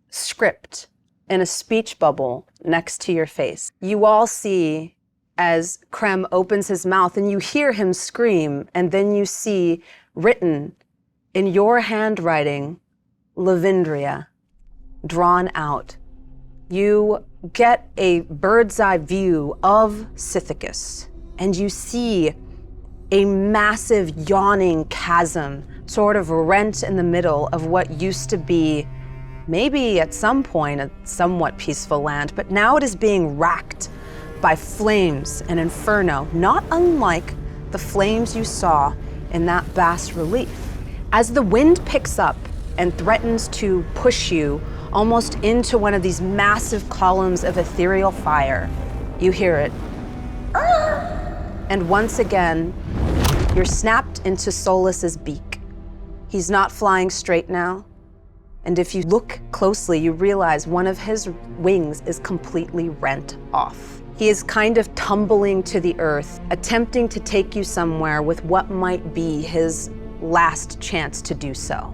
script in a speech bubble next to your face. You all see as Crem opens his mouth and you hear him scream, and then you see written in your handwriting, Lavindria, drawn out. You get a bird's eye view of Sithicus, and you see a massive yawning chasm sort of rent in the middle of what used to be maybe at some point a somewhat peaceful land, but now it is being racked by flames and inferno, not unlike the flames you saw in that bas relief. As the wind picks up and threatens to push you almost into one of these massive columns of ethereal fire, you hear it. And once again, you're snapped into Solus's beak. He's not flying straight now. And if you look closely, you realize one of his wings is completely rent off. He is kind of tumbling to the earth, attempting to take you somewhere with what might be his last chance to do so.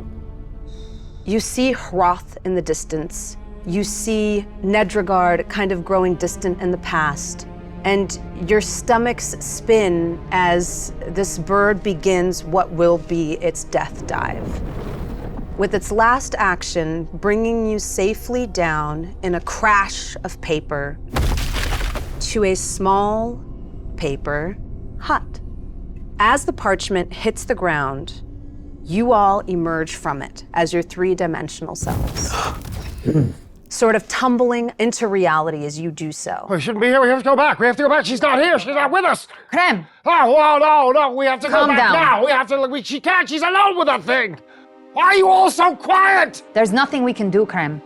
You see Hroth in the distance. You see Nedragard kind of growing distant in the past. And your stomachs spin as this bird begins what will be its death dive. With its last action, bringing you safely down in a crash of paper to a small paper hut. As the parchment hits the ground, you all emerge from it as your three-dimensional selves. Sort of tumbling into reality as you do so. We shouldn't be here. We have to go back. We have to go back. She's not here. She's not with us. Crem, Oh, no. We have to Calm go back down. now. We have to. She can't. She's alone with that thing. Why are you all so quiet? there's nothing we can do, Crem.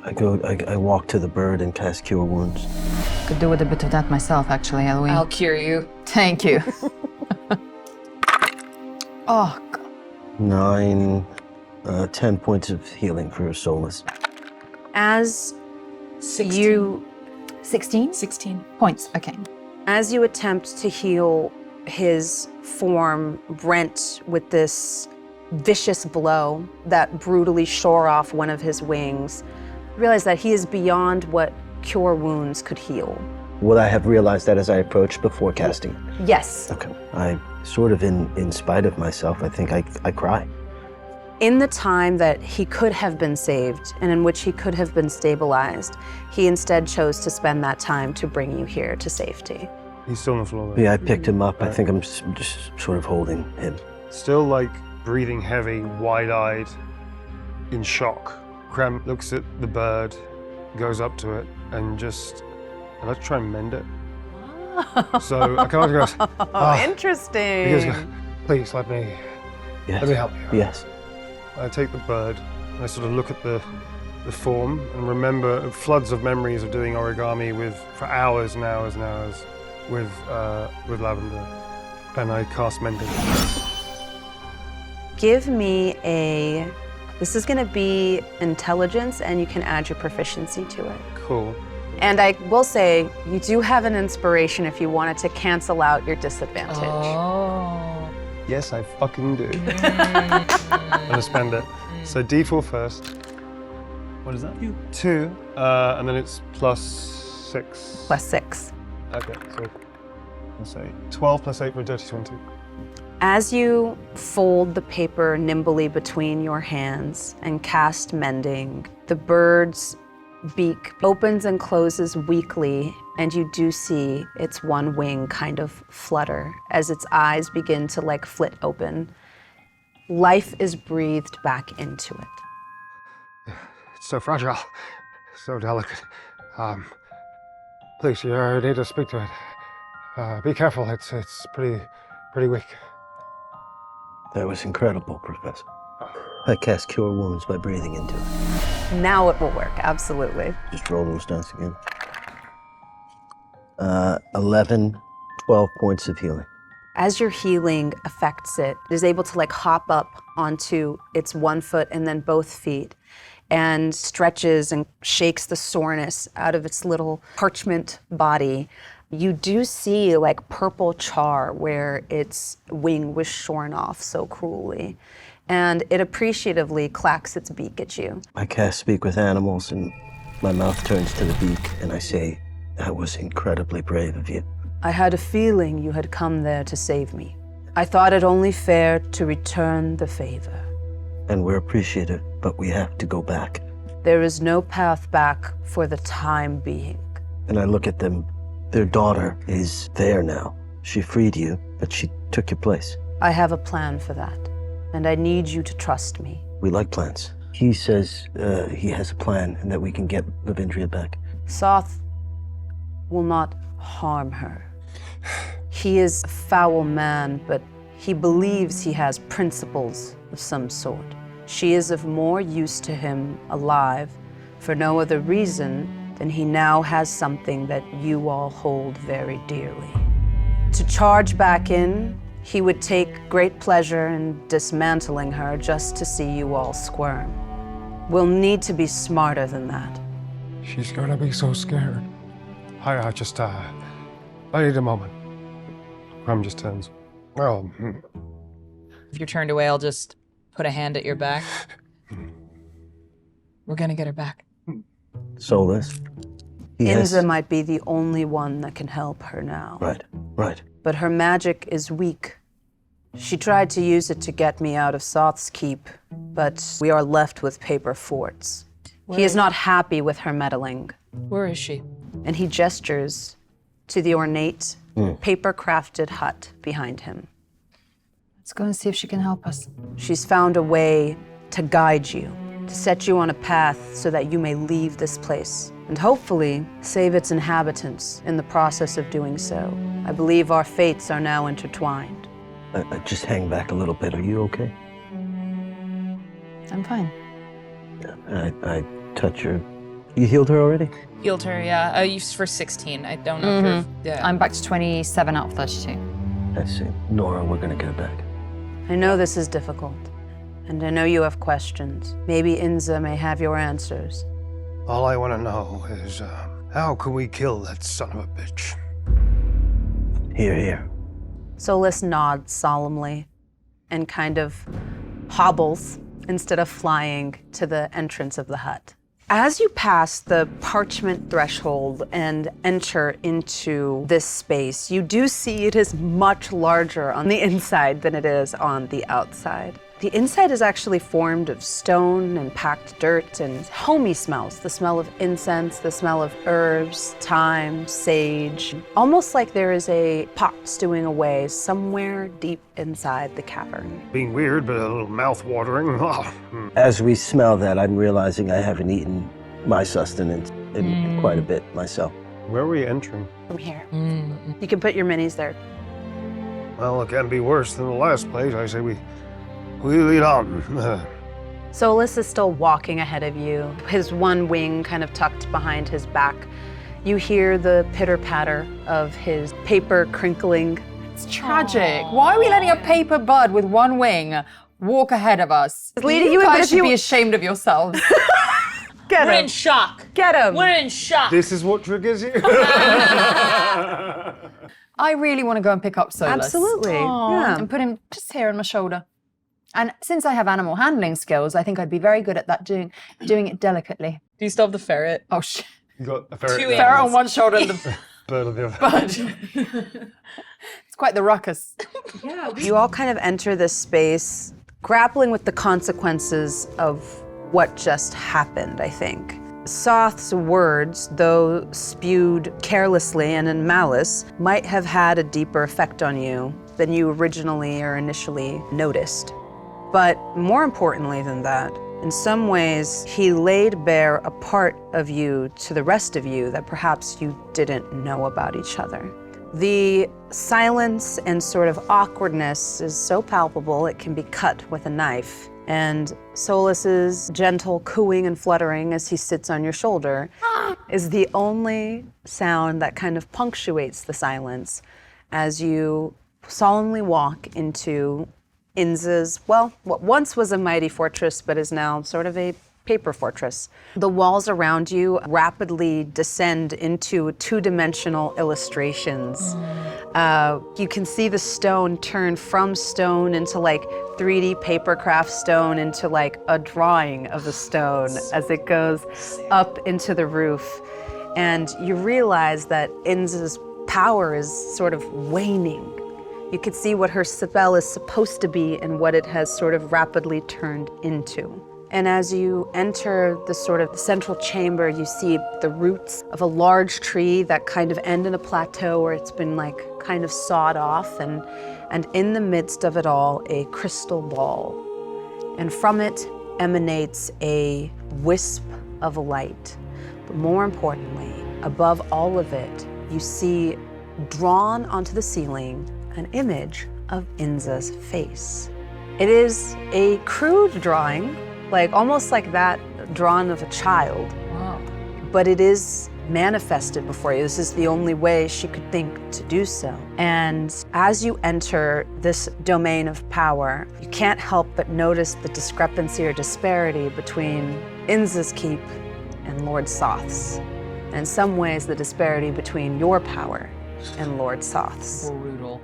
I walk to the bird and cast Cure Wounds. Could do with a bit of that myself, actually, Eloin. I'll cure you. Thank you. Oh, God. 9, 10 points of healing for Soulless. As 16. you 16? 16. Points, okay. As you attempt to heal his form rent with this vicious blow that brutally shore off one of his wings, realize that he is beyond what Cure Wounds could heal. Would I have realized that as I approached before casting? Yes. Okay. I sort of, in spite of myself, I think I cry. In the time that he could have been saved and in which he could have been stabilized, he instead chose to spend that time to bring you here to safety. He's still on the floor. Though. Yeah, I picked him up. I think I'm just sort of holding him. Still like breathing heavy, wide-eyed, in shock. Crem looks at the bird, goes up to it, and I'd like to try and mend it. So I come up and goes, Interesting. he goes, please let me help you. Yes. I take the bird, and I sort of look at the form and remember floods of memories of doing origami for hours and hours and hours with Lavender, and I cast Mending. Give me this is gonna be intelligence and you can add your proficiency to it. Cool. And I will say, you do have an inspiration if you wanted to cancel out your disadvantage. Oh. Yes, I fucking do. I'm gonna spend it. So D4 first. What is that? 2, and then it's +6. +6. Okay, so let's say 12 + 8 for a dirty 20. As you fold the paper nimbly between your hands and cast Mending, the bird's beak opens and closes weakly, and you do see its one wing kind of flutter as its eyes begin to like flit open. Life is breathed back into it. It's so fragile, so delicate. Please, you need to speak to it. Be careful. It's pretty weak. That was incredible, Professor. I cast Cure Wounds by breathing into it. Now it will work, absolutely. Just roll those dice again. 11, 12 points of healing. As your healing affects it, it is able to like hop up onto its one foot and then both feet and stretches and shakes the soreness out of its little parchment body. You do see like purple char where its wing was shorn off so cruelly. And it appreciatively clacks its beak at you. I cast Speak with Animals, and my mouth turns to the beak, and I say, that was incredibly brave of you. I had a feeling you had come there to save me. I thought it only fair to return the favor. And we're appreciative, but we have to go back. There is no path back for the time being. And I look at them. Their daughter is there now. She freed you, but she took your place. I have a plan for that, and I need you to trust me. We like plans. He says he has a plan and that we can get Lavindria back. Soth will not harm her. He is a foul man, but he believes he has principles of some sort. She is of more use to him alive for no other reason than he now has something that you all hold very dearly. To charge back in, he would take great pleasure in dismantling her just to see you all squirm. We'll need to be smarter than that. She's gonna be so scared. I need a moment. Crem just turns. Oh, If you're turned away, I'll just put a hand at your back. We're gonna get her back. Soulless. Yes. Enza might be the only one that can help her now. Right. But her magic is weak. She tried to use it to get me out of Soth's keep, but we are left with paper forts. He is not happy with her meddling. Where is she? And he gestures to the ornate, paper-crafted hut behind him. Let's go and see if she can help us. She's found a way to guide you, to set you on a path so that you may leave this place, and hopefully save its inhabitants in the process of doing so. I believe our fates are now intertwined. I just hang back a little bit. Are you okay? I'm fine. I touch her. You healed her already? Healed her, yeah. I used for 16. I don't know if you're... Yeah. I'm back to 27 out of 32. I see. Nora, we're gonna get her back. I know this is difficult, and I know you have questions. Maybe Enza may have your answers. All I want to know is, how can we kill that son of a bitch? Here. Solus nods solemnly and kind of hobbles instead of flying to the entrance of the hut. As you pass the parchment threshold and enter into this space, you do see it is much larger on the inside than it is on the outside. The inside is actually formed of stone and packed dirt and homey smells. The smell of incense, the smell of herbs, thyme, sage. Almost like there is a pot stewing away somewhere deep inside the cavern. Being weird, but a little mouth-watering. As we smell that, I'm realizing I haven't eaten my sustenance in quite a bit myself. Where are we entering? From here. You can put your minis there. Well, it can't be worse than the last place. I say we lead on. Solus is still walking ahead of you, his one wing kind of tucked behind his back. You hear the pitter-patter of his paper crinkling. It's tragic. Why are we letting a paper bud with one wing walk ahead of us? Leading You you guys if should you- be ashamed of yourselves. Get We're him! in shock. Get him! We're in shock. This is what triggers you? I really want to go and pick up Solus. Absolutely. Yeah. And put him just here on my shoulder. And since I have animal handling skills, I think I'd be very good at that, doing it delicately. Do you still have the ferret? Oh, shit. You got a ferret. Two there. Ferret on one shoulder and the Bird on the other. bud. It's quite the ruckus. You all kind of enter this space, grappling with the consequences of what just happened, I think. Soth's words, though spewed carelessly and in malice, might have had a deeper effect on you than you originally or initially noticed. But more importantly than that, in some ways, he laid bare a part of you to the rest of you that perhaps you didn't know about each other. The silence and sort of awkwardness is so palpable it can be cut with a knife. And Solus's gentle cooing and fluttering as he sits on your shoulder is the only sound that kind of punctuates the silence as you solemnly walk into Enza's, well, what once was a mighty fortress but is now sort of a paper fortress. The walls around you rapidly descend into two-dimensional illustrations. You can see the stone turn from stone into like 3D papercraft stone into like a drawing of the stone as it goes up into the roof. And you realize that Enza's power is sort of waning. You can see what her spell is supposed to be and what it has sort of rapidly turned into. And as you enter the sort of central chamber, you see the roots of a large tree that kind of end in a plateau where it's been like kind of sawed off, and in the midst of it all, a crystal ball. And from it emanates a wisp of light. But more importantly, above all of it, you see drawn onto the ceiling an image of Enza's face. It is a crude drawing, like almost like that drawn of a child. Wow. But it is manifested before you. This is the only way she could think to do so. And as you enter this domain of power, you can't help but notice the discrepancy or disparity between Enza's keep and Lord Soth's. And in some ways, the disparity between your power and Lord Soth's. Brutal.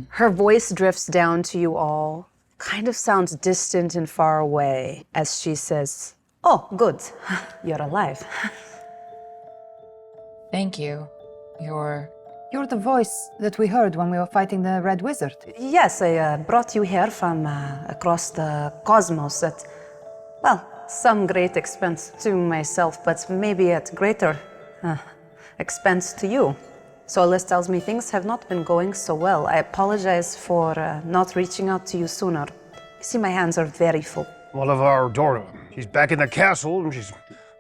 Her voice drifts down to you all kind of sounds distant and far away as she says, "Oh, good. You're alive." Thank you. You're the voice that we heard when we were fighting the Red Wizard. Yes, I brought you here from across the cosmos at, well, some great expense to myself, but maybe at greater expense to you. Solis tells me things have not been going so well. I apologize for not reaching out to you sooner. You see, my hands are very full. One of our daughter, she's back in the castle, and she's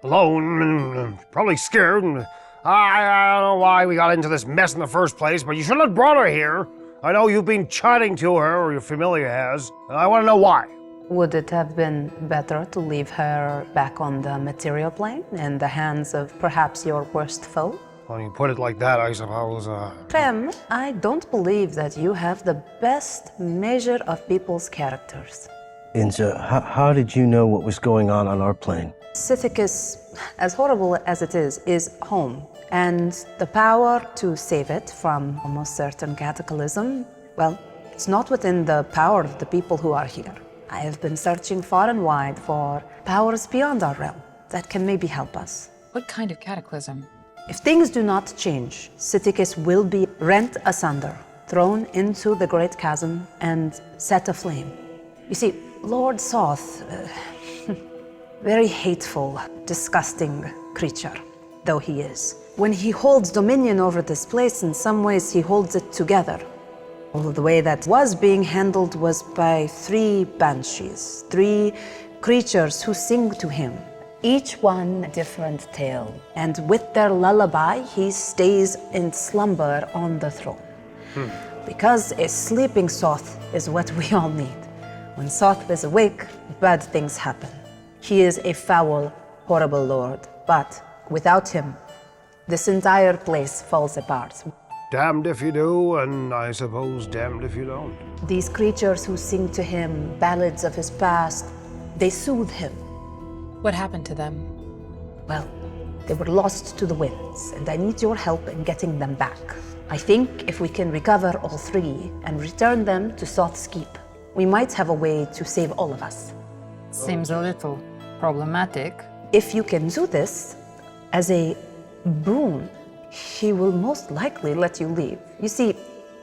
alone, and probably scared, and I don't know why we got into this mess in the first place, but you shouldn't have brought her here. I know you've been chatting to her, or your familiar has, and I want to know why. Would it have been better to leave her back on the material plane in the hands of perhaps your worst foe? When you put it like that, I suppose, Crem, I don't believe that you have the best measure of people's characters. Enza, how did you know what was going on our plane? Sithicus, as horrible as it is home. And the power to save it from almost certain cataclysm, well, it's not within the power of the people who are here. I have been searching far and wide for powers beyond our realm that can maybe help us. What kind of cataclysm? If things do not change, Sithicus will be rent asunder, thrown into the great chasm, and set aflame. You see, Lord Soth, very hateful, disgusting creature, though he is. When he holds dominion over this place, in some ways he holds it together. Although the way that was being handled was by 3 banshees, 3 creatures who sing to him, each one a different tale. And with their lullaby, he stays in slumber on the throne. Because a sleeping Soth is what we all need. When Soth is awake, bad things happen. He is a foul, horrible lord, but without him, this entire place falls apart. damned if you do, and I suppose damned if you don't. These creatures who sing to him ballads of his past, they soothe him. What happened to them? Well, they were lost to the winds, and I need your help in getting them back. I think if we can recover all 3 and return them to Soth's Keep, we might have a way to save all of us. Seems a little problematic. If you can do this, as a boon, he will most likely let you leave. You see,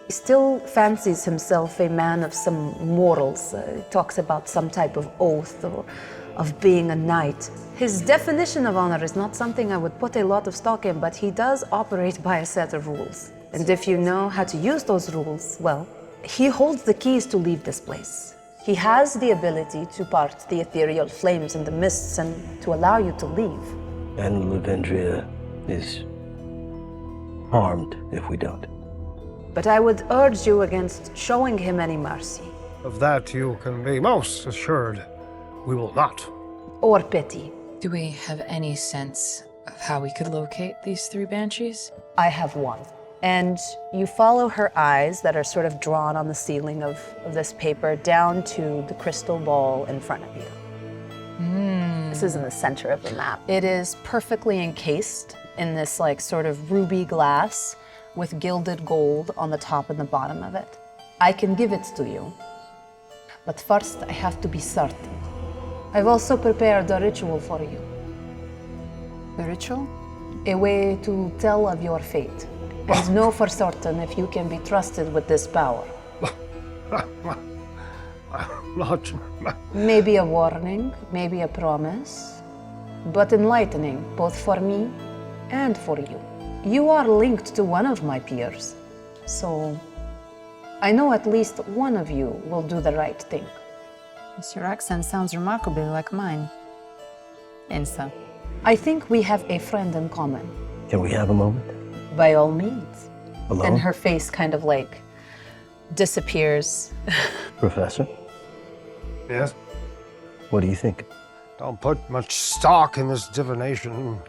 he still fancies himself a man of some morals. He talks about some type of oath or of being a knight. His definition of honor is not something I would put a lot of stock in, but he does operate by a set of rules. And if you know how to use those rules, well, he holds the keys to leave this place. He has the ability to part the ethereal flames and the mists and to allow you to leave. And Lavendria is harmed if we don't. But I would urge you against showing him any mercy. Of that you can be most assured. We will not. Or pity. Do we have any sense of how we could locate these 3 banshees? I have one. And you follow her eyes that are sort of drawn on the ceiling of this paper down to the crystal ball in front of you. This is in the center of the map. It is perfectly encased in this like sort of ruby glass with gilded gold on the top and the bottom of it. I can give it to you, but first I have to be certain. I've also prepared a ritual for you. The ritual? A way to tell of your fate. And know for certain if you can be trusted with this power. Not. Maybe a warning, maybe a promise, but enlightening both for me and for you. You are linked to one of my peers, so I know at least one of you will do the right thing. Yes, your accent sounds remarkably like mine. Enza. I think we have a friend in common. Can we have a moment? By all means. Alone? And her face kind of like disappears. Professor, Yes? what do you think? Don't put much stock in this divination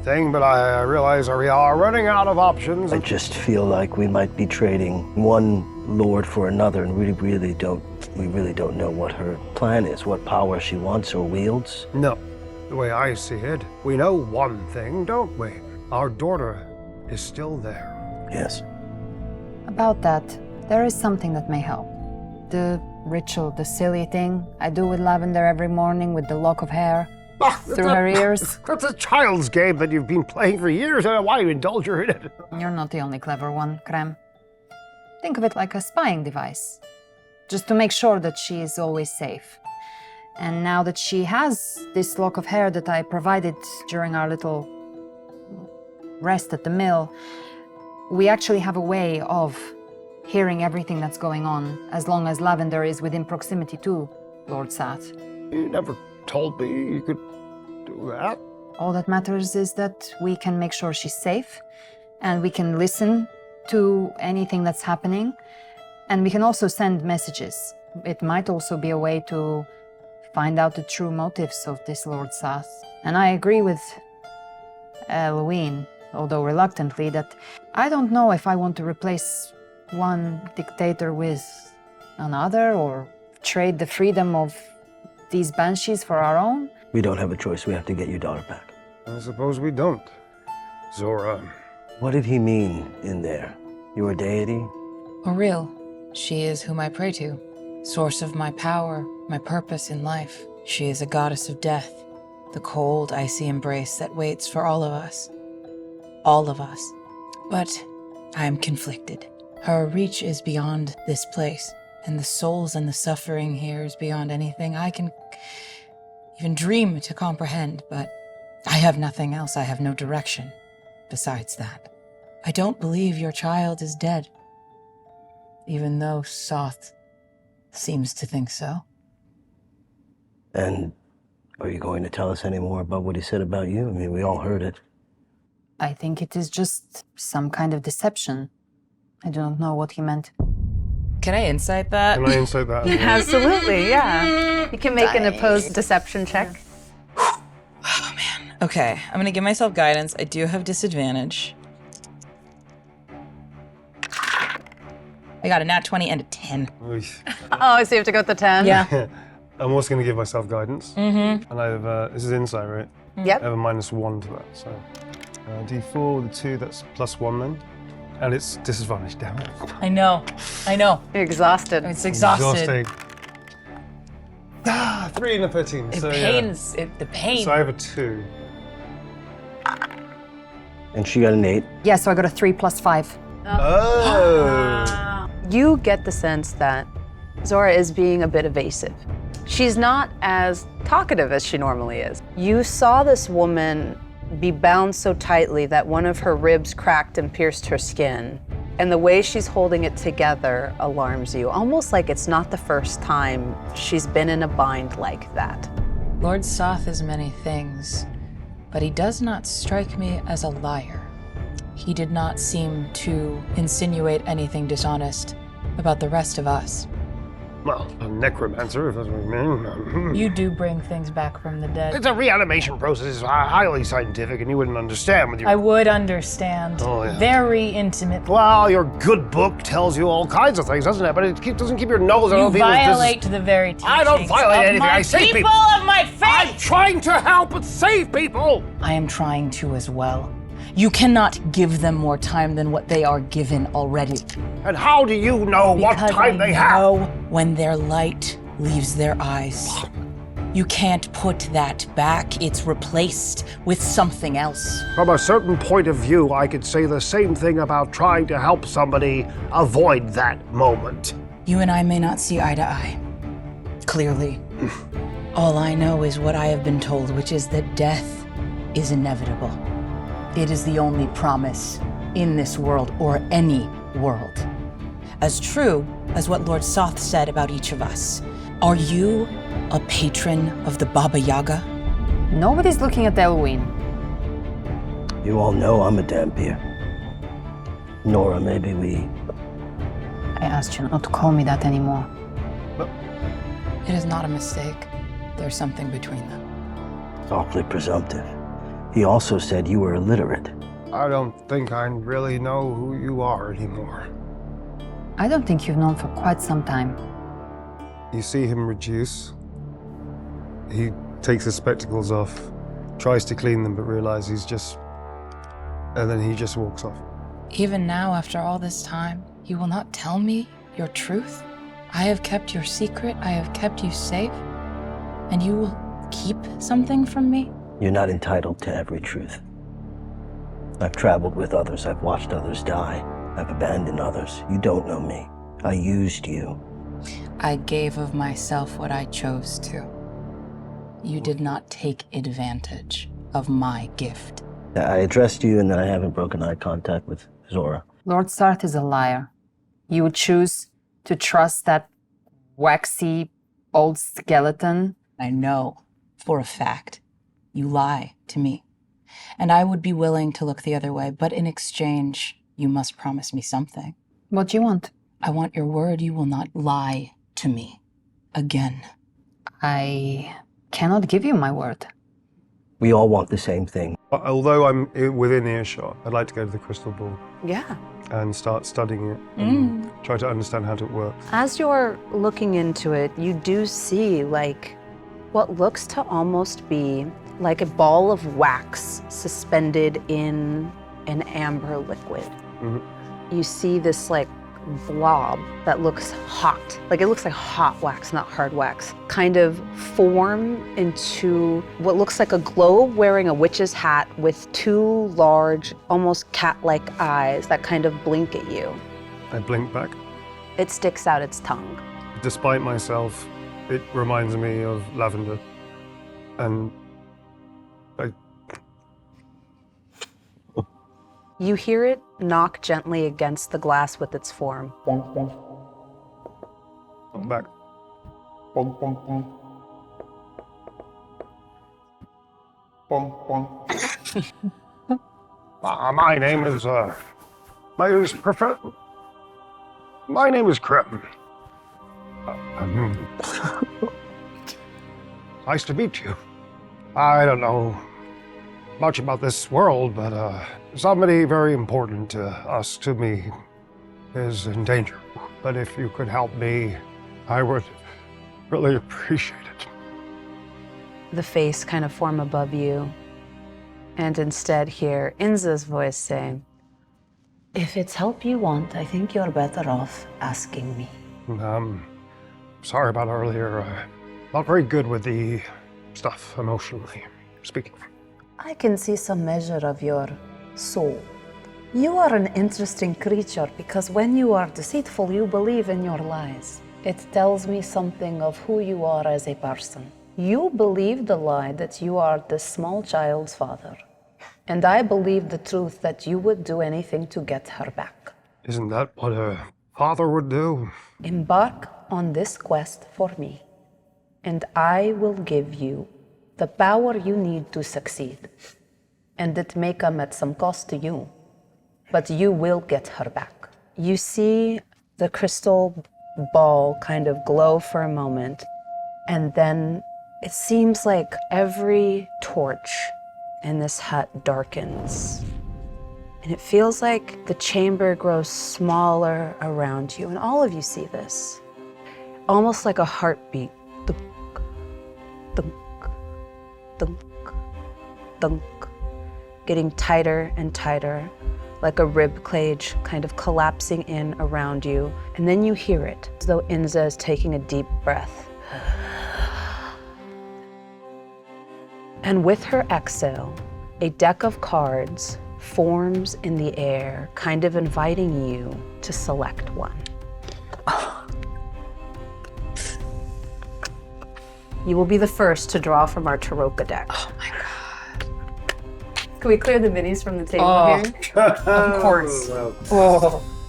thing, but I realize we are running out of options. I just feel like we might be trading one lord for another, and we really don't know what her plan is, what power she wants or wields. No. The way I see it, we know one thing, don't we? Our daughter is still there. Yes. About that, there is something that may help. The ritual, the silly thing I do with Lavender every morning with the lock of hair through her ears. That's a child's game that you've been playing for years. Why indulge her in it? You're not the only clever one, Crem. Think of it like a spying device, just to make sure that she is always safe. And now that she has this lock of hair that I provided during our little rest at the mill, we actually have a way of hearing everything that's going on, as long as Lavender is within proximity to Lord Sath. You never told me you could do that. All that matters is that we can make sure she's safe, and we can listen to anything that's happening, and we can also send messages. It might also be a way to find out the true motives of this Lord Sath. And I agree with Eloin, although reluctantly, that I don't know if I want to replace one dictator with another, or trade the freedom of these banshees for our own. We don't have a choice. We have to get your daughter back. I suppose we don't. Zora. What did he mean in there? Your deity? Auril, she is whom I pray to, source of my power, my purpose in life. She is a goddess of death, the cold, icy embrace that waits for all of us. All of us. But I am conflicted. Her reach is beyond this place, and the souls and the suffering here is beyond anything I can even dream to comprehend, but I have nothing else. I have no direction besides that. I don't believe your child is dead, even though Soth seems to think so. And are you going to tell us any more about what he said about you? I mean, we all heard it. I think it is just some kind of deception. I do not know what he meant. Can I insight that? Can I insight that? Absolutely, yeah. You can make an opposed deception check. Oh, man. Okay, I'm gonna give myself guidance. I do have disadvantage. I got a nat 20 and a 10. Oh, so you have to go with the 10? Yeah. I'm also going to give myself guidance. Mm-hmm. And I have, this is insight, right? Yep. I have a -1 to that, so. D4 with a 2, that's +1 then. And it's disadvantage, damn it. I know. You're exhausted. It's exhausted. Exhausting. 3 and a 13. It so, pains. The pain. So I have a 2. And she got an 8. Yeah, so I got a 3 + 5. Oh! You get the sense that Zora is being a bit evasive. She's not as talkative as she normally is. You saw this woman be bound so tightly that one of her ribs cracked and pierced her skin. And the way she's holding it together alarms you, almost like it's not the first time she's been in a bind like that. Lord Soth is many things, but he does not strike me as a liar. He did not seem to insinuate anything dishonest about the rest of us. Well, a necromancer, if that's what you mean. You do bring things back from the dead. It's a reanimation process. It's highly scientific, and you wouldn't understand with your... I would understand. Oh, yeah. Very intimate. Well, your good book tells you all kinds of things, doesn't it? But it doesn't keep your nose out You of people's business. violate the very teachings I don't violate of anything. my I save people of my faith! I'm trying to help and save people! I am trying to as well. You cannot give them more time than what they are given already. And how do you know what time they have? Know when their light leaves their eyes. You can't put that back. It's replaced with something else. From a certain point of view, I could say the same thing about trying to help somebody avoid that moment. You and I may not see eye to eye. Clearly. All I know is what I have been told, which is that death is inevitable. It is the only promise in this world, or any world. As true as what Lord Soth said about each of us. Are you a patron of the Baba Yaga? Nobody's looking at Eloin. You all know I'm a Dampier. Nora, maybe we... I asked you not to call me that anymore. It is not a mistake. There's something between them. Awfully presumptive. He also said you were illiterate. I don't think I really know who you are anymore. I don't think you've known for quite some time. You see him reduce. He takes his spectacles off, tries to clean them, but realizes he's just... And then he just walks off. Even now, after all this time, you will not tell me your truth? I have kept your secret, I have kept you safe, and you will keep something from me? You're not entitled to every truth. I've traveled with others, I've watched others die, I've abandoned others. You don't know me. I used you. I gave of myself what I chose to. You did not take advantage of my gift. I addressed you and then I haven't broken eye contact with Zora. Lord Sarth is a liar. You would choose to trust that waxy old skeleton? I know for a fact you lie to me. And I would be willing to look the other way, but in exchange, you must promise me something. What do you want? I want your word you will not lie to me again. I cannot give you my word. We all want the same thing. Although I'm within earshot, I'd like to go to the crystal ball Yeah. and start studying it and try to understand how it works. As you're looking into it, you do see like what looks to almost be like a ball of wax suspended in an amber liquid. You see this like blob that looks hot, like it looks like hot wax, not hard wax, kind of form into what looks like a globe wearing a witch's hat with two large, almost cat-like eyes that kind of blink at you. I blink back. It sticks out its tongue. Despite myself, it reminds me of lavender. And You hear it knock gently against the glass with its form. I'm back. My name is Crem. Nice to meet you. I don't know much about this world, but somebody very important to me, is in danger. But if you could help me, I would really appreciate it. The face kind of form above you, and instead hear Enza's voice saying, "If it's help you want, I think you're better off asking me." Sorry about earlier. Not very good with the stuff, emotionally speaking. I can see some measure of your soul. You are an interesting creature because when you are deceitful, you believe in your lies. It tells me something of who you are as a person. You believe the lie that you are this small child's father. And I believe the truth that you would do anything to get her back. Isn't that what a father would do? Embark on this quest for me, and I will give you the power you need to succeed. And it may come at some cost to you, but you will get her back. You see the crystal ball kind of glow for a moment, and then it seems like every torch in this hut darkens. And it feels like the chamber grows smaller around you, and all of you see this. Almost like a heartbeat. Dunk, dunk, dunk, dunk. Getting tighter and tighter, like a rib cage kind of collapsing in around you. And then you hear it, as though Enza is taking a deep breath. And with her exhale, a deck of cards forms in the air, kind of inviting you to select one. You will be the first to draw from our Teroka deck. Oh my god. Can we clear the minis from the table here? Of course.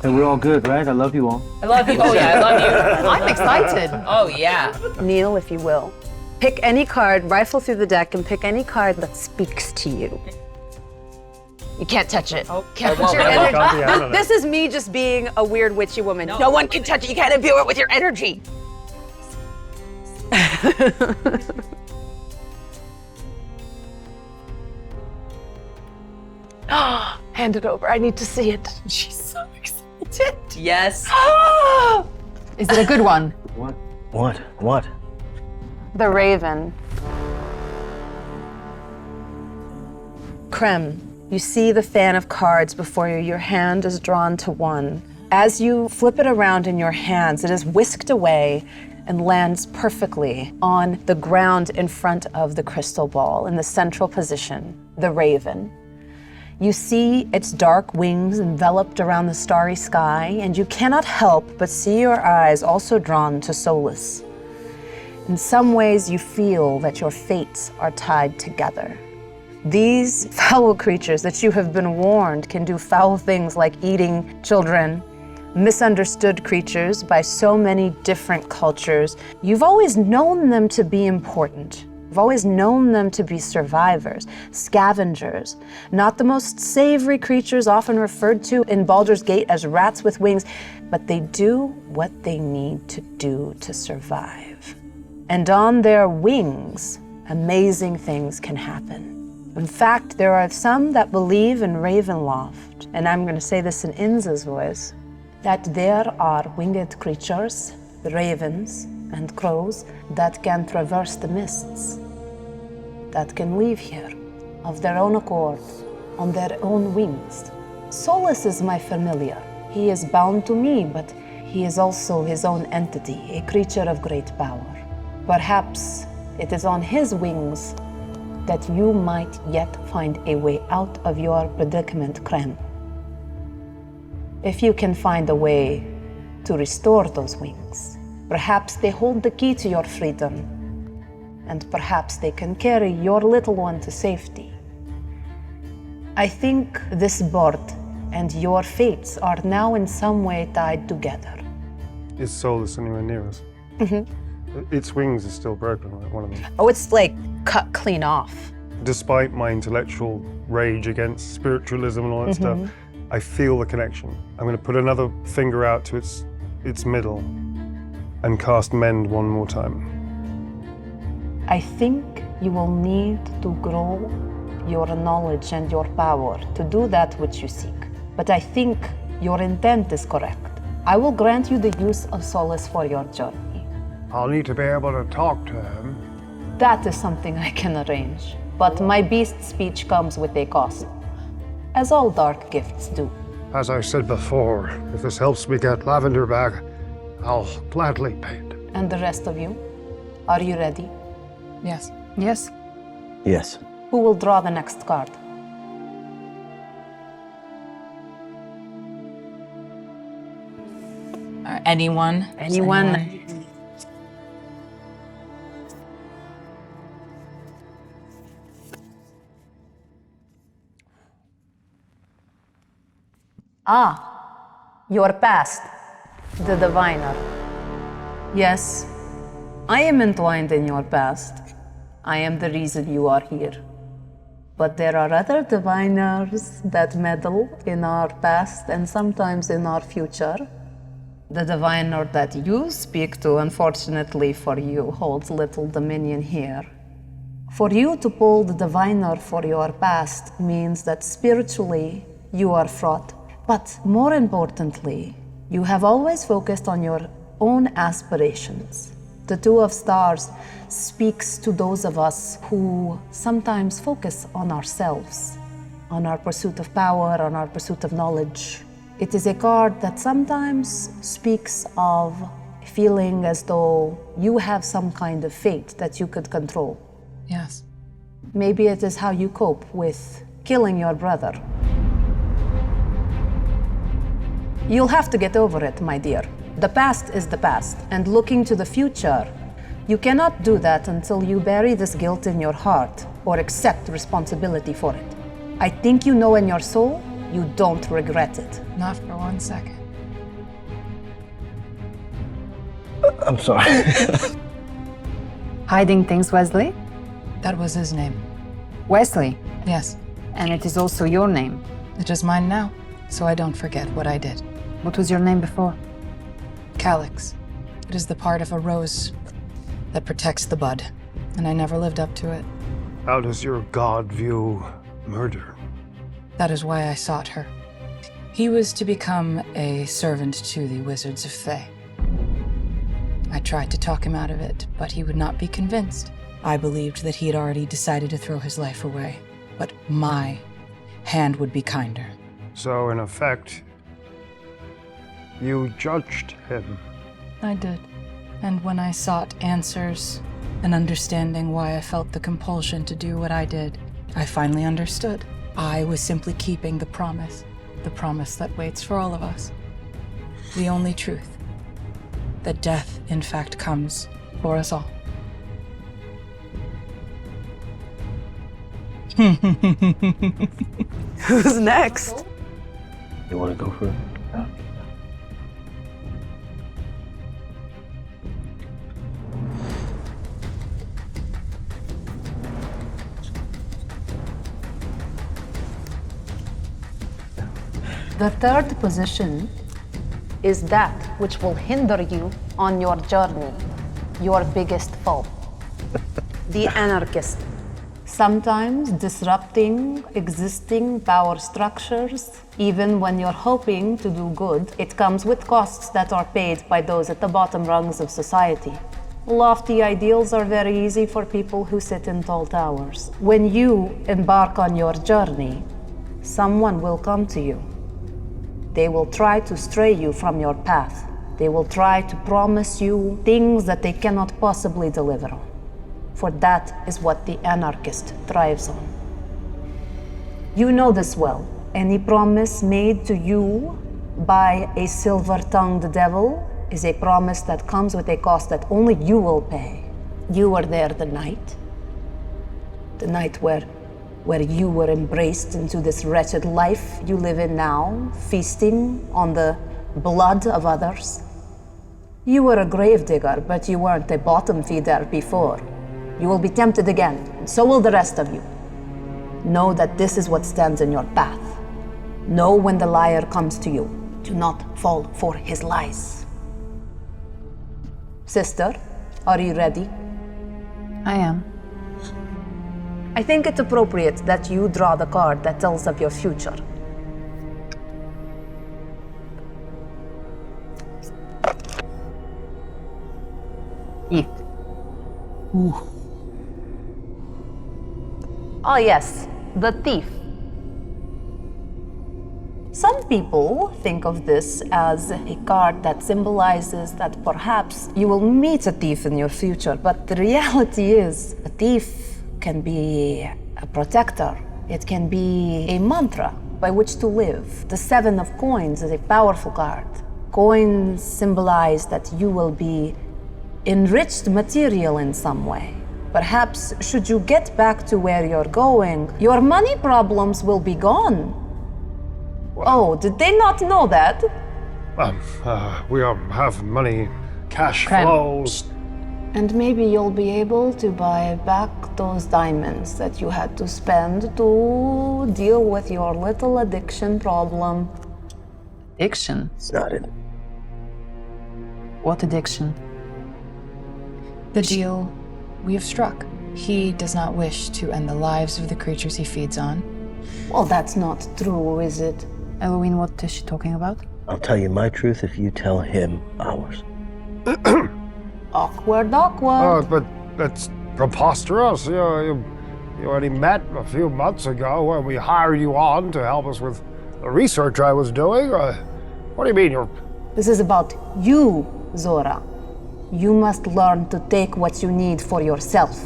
And we're all good, right? I love you all. I love you. Oh yeah, I love you. I'm excited. Oh yeah. Kneel, if you will. Pick any card, rifle through the deck, and pick any card that speaks to you. You can't touch it. Oh, Can't I touch your won't. energy. This is me just being a weird witchy woman. No one can touch it. You can't imbue it with your energy. Hand it over. I need to see it. She's so excited. Yes. Is it a good one? What? The Raven. Crem, you see the fan of cards before you. Your hand is drawn to one. As you flip it around in your hands, it is whisked away and lands perfectly on the ground in front of the crystal ball in the central position, the raven. You see its dark wings enveloped around the starry sky, and you cannot help but see your eyes also drawn to Solus. In some ways, you feel that your fates are tied together. These foul creatures that you have been warned can do foul things like eating children, misunderstood creatures by so many different cultures. You've always known them to be important. You've always known them to be survivors, scavengers, not the most savory creatures often referred to in Baldur's Gate as rats with wings, but they do what they need to do to survive. And on their wings, amazing things can happen. In fact, there are some that believe in Ravenloft, and I'm going to say this in Enza's voice, that there are winged creatures, ravens and crows, that can traverse the mists, that can leave here of their own accord, on their own wings. Solus is my familiar. He is bound to me, but he is also his own entity, a creature of great power. Perhaps it is on his wings that you might yet find a way out of your predicament, Crem. If you can find a way to restore those wings, perhaps they hold the key to your freedom, and perhaps they can carry your little one to safety. I think this board and your fates are now in some way tied together. Is Solus anywhere near us? Its wings are still broken, like one of them. Oh, it's like cut clean off. Despite my intellectual rage against spiritualism and all that stuff, I feel the connection. I'm going to put another finger out to its middle and cast Mend one more time. I think you will need to grow your knowledge and your power to do that which you seek. But I think your intent is correct. I will grant you the use of Solus for your journey. I'll need to be able to talk to him. That is something I can arrange. But my beast speech comes with a cost, as all dark gifts do. As I said before, if this helps me get Lavender back, I'll gladly pay it. And the rest of you, are you ready? Yes. Yes. Yes. Who will draw the next card? Anyone? Anyone? Your past, the diviner. Yes, I am entwined in your past. I am the reason you are here. But there are other diviners that meddle in our past and sometimes in our future. The diviner that you speak to, unfortunately for you, holds little dominion here. For you to pull the diviner for your past means that spiritually you are fraught. But more importantly, you have always focused on your own aspirations. The Two of Stars speaks to those of us who sometimes focus on ourselves, on our pursuit of power, on our pursuit of knowledge. It is a card that sometimes speaks of feeling as though you have some kind of fate that you could control. Yes. Maybe it is how you cope with killing your brother. You'll have to get over it, my dear. The past is the past, and looking to the future, you cannot do that until you bury this guilt in your heart or accept responsibility for it. I think you know in your soul, you don't regret it. Not for 1 second. I'm sorry. Hiding things, Wesley? That was his name. Wesley. Yes. And it is also your name. It is mine now, so I don't forget what I did. What was your name before? Calyx. It is the part of a rose that protects the bud, and I never lived up to it. How does your god view murder? That is why I sought her. He was to become a servant to the Wizards of Fae. I tried to talk him out of it, but he would not be convinced. I believed that he had already decided to throw his life away, but my hand would be kinder. So, in effect, You judged him. I did. And when I sought answers and understanding why I felt the compulsion to do what I did, I finally understood. I was simply keeping the promise that waits for all of us. The only truth, that death, in fact, comes for us all. Who's next? You want to go for it? The third position is that which will hinder you on your journey, your biggest foe, the anarchist. Sometimes disrupting existing power structures, even when you're hoping to do good, it comes with costs that are paid by those at the bottom rungs of society. Lofty ideals are very easy for people who sit in tall towers. When you embark on your journey, someone will come to you. They will try to stray you from your path. They will try to promise you things that they cannot possibly deliver on. For that is what the anarchist thrives on. You know this well. Any promise made to you by a silver-tongued devil is a promise that comes with a cost that only you will pay. You were there the night where you were embraced into this wretched life you live in now, feasting on the blood of others. You were a gravedigger, but you weren't a bottom feeder before. You will be tempted again, and so will the rest of you. Know that this is what stands in your path. Know when the liar comes to you. Do not fall for his lies. Sister, are you ready? I am. I think it's appropriate that you draw the card that tells of your future. Oh yes, the thief. Some people think of this as a card that symbolizes that perhaps you will meet a thief in your future, but the reality is a thief can be a protector. It can be a mantra by which to live. The Seven of Coins is a powerful card. Coins symbolize that you will be enriched material in some way. Perhaps should you get back to where you're going, your money problems will be gone. Oh, did they not know that? We have money, cash Crem. flows. And maybe you'll be able to buy back those diamonds that you had to spend to deal with your little addiction problem. Addiction? It's not it. What addiction? The deal we have struck. He does not wish to end the lives of the creatures he feeds on. Well, that's not true, is it? Eloin, what is she talking about? I'll tell you my truth if you tell him ours. Awkward. But that's preposterous. You already met a few months ago when we hired you on to help us with the research I was doing. What do you mean you're... This is about you, Zora. You must learn to take what you need for yourself.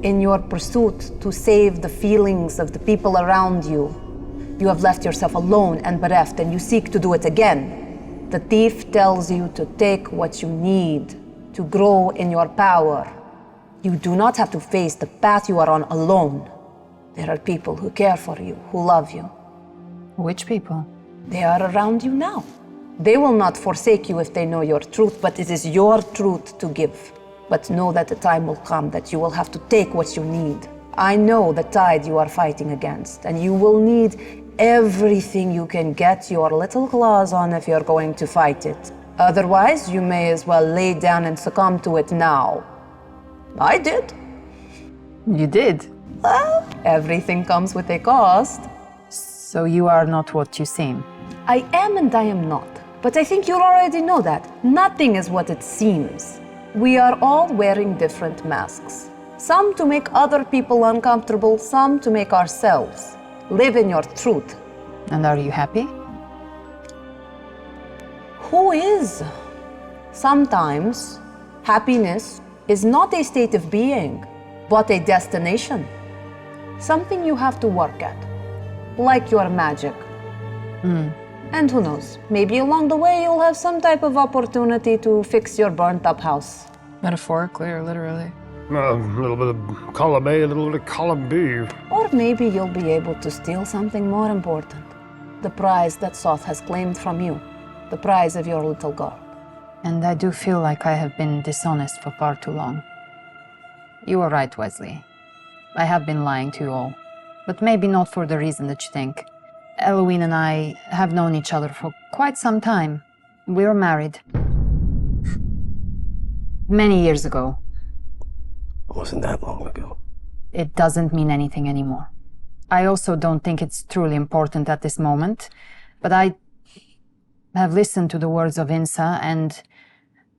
In your pursuit to save the feelings of the people around you, you have left yourself alone and bereft, and you seek to do it again. The thief tells you to take what you need to grow in your power. You do not have to face the path you are on alone. There are people who care for you, who love you. Which people? They are around you now. They will not forsake you if they know your truth, but it is your truth to give. But know that the time will come that you will have to take what you need. I know the tide you are fighting against, and you will need everything you can get your little claws on if you're going to fight it. Otherwise, you may as well lay down and succumb to it now. I did. You did? Well, everything comes with a cost. So you are not what you seem. I am and I am not. But I think you already know that. Nothing is what it seems. We are all wearing different masks. Some to make other people uncomfortable, some to make ourselves. Live in your truth. And are you happy? who is? Sometimes happiness is not a state of being, but a destination. Something you have to work at, like your magic. And who knows, maybe along the way you'll have some type of opportunity to fix your burnt up house. Metaphorically or literally? A little bit of column A, a little bit of column B. Or maybe you'll be able to steal something more important. The prize that Soth has claimed from you. The prize of your little girl. And I do feel like I have been dishonest for far too long. You are right, Wesley. I have been lying to you all. But maybe not for the reason that you think. Eloin and I have known each other for quite some time. We were married. Many years ago. It wasn't that long ago. It doesn't mean anything anymore. I also don't think it's truly important at this moment, but I have listened to the words of Enza, and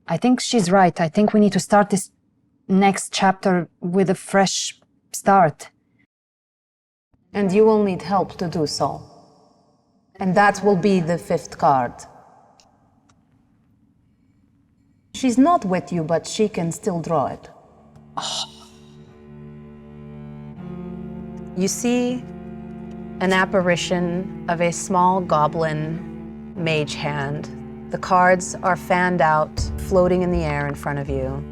I think she's right. I think we need to start this next chapter with a fresh start. And you will need help to do so. And that will be the 5th card. She's not with you, but she can still draw it. You see an apparition of a small goblin mage hand. The cards are fanned out, floating in the air in front of you.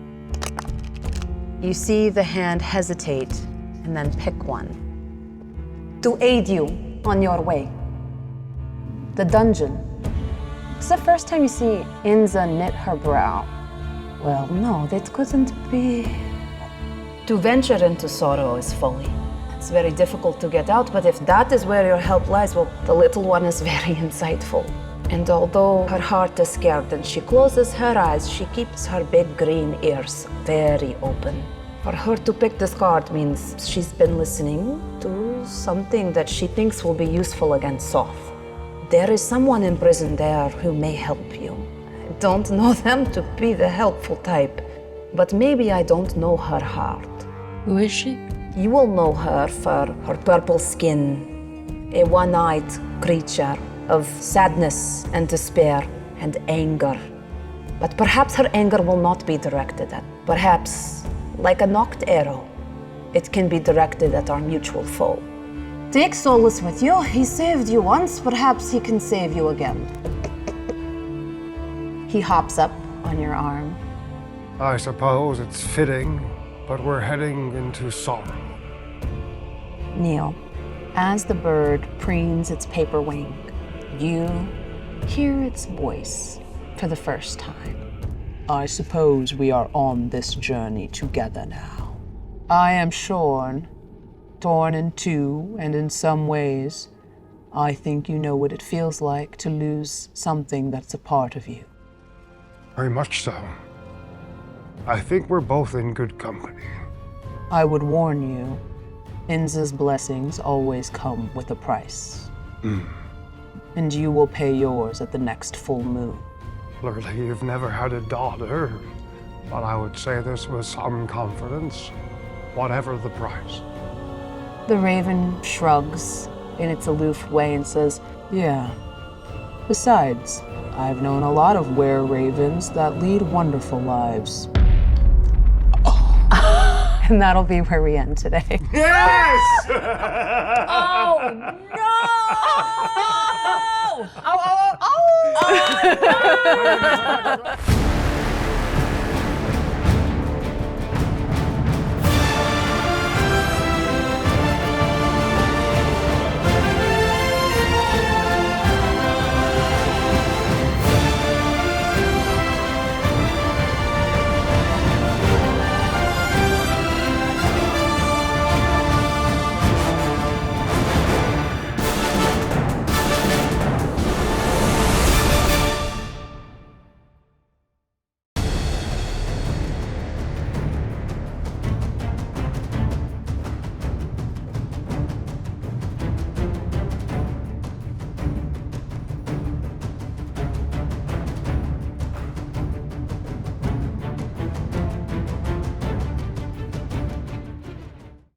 You see the hand hesitate and then pick one. To aid you on your way. The dungeon. It's the first time you see Enza knit her brow. Well, no, that couldn't be. To venture into sorrow is folly. It's very difficult to get out, but if that is where your help lies, well, the little one is very insightful. And although her heart is scared and she closes her eyes, she keeps her big green ears very open. For her to pick this card means she's been listening to something that she thinks will be useful against Soth. There is someone in prison there who may help you. I don't know them to be the helpful type, but maybe I don't know her heart. Who is she? You will know her for her purple skin, a one-eyed creature of sadness and despair and anger. But perhaps her anger will not be directed at, perhaps, like a knocked arrow, it can be directed at our mutual foe. Take solace with you. He saved you once, perhaps he can save you again. He hops up on your arm. I suppose it's fitting, but we're heading into sorrow. Kneel. As the bird preens its paper wing, you hear its voice for the first time. I suppose we are on this journey together now. I am shorn, torn in two, and in some ways, I think you know what it feels like to lose something that's a part of you. Very much so. I think we're both in good company. I would warn you, Enza's blessings always come with a price. And you will pay yours at the next full moon. Clearly, you've never had a daughter, but I would say this with some confidence, whatever the price. The raven shrugs in its aloof way and says, Yeah. Besides, I've known a lot of were-ravens that lead wonderful lives. and that'll be where we end today. Yes! Oh, no! Oh, oh, oh, oh!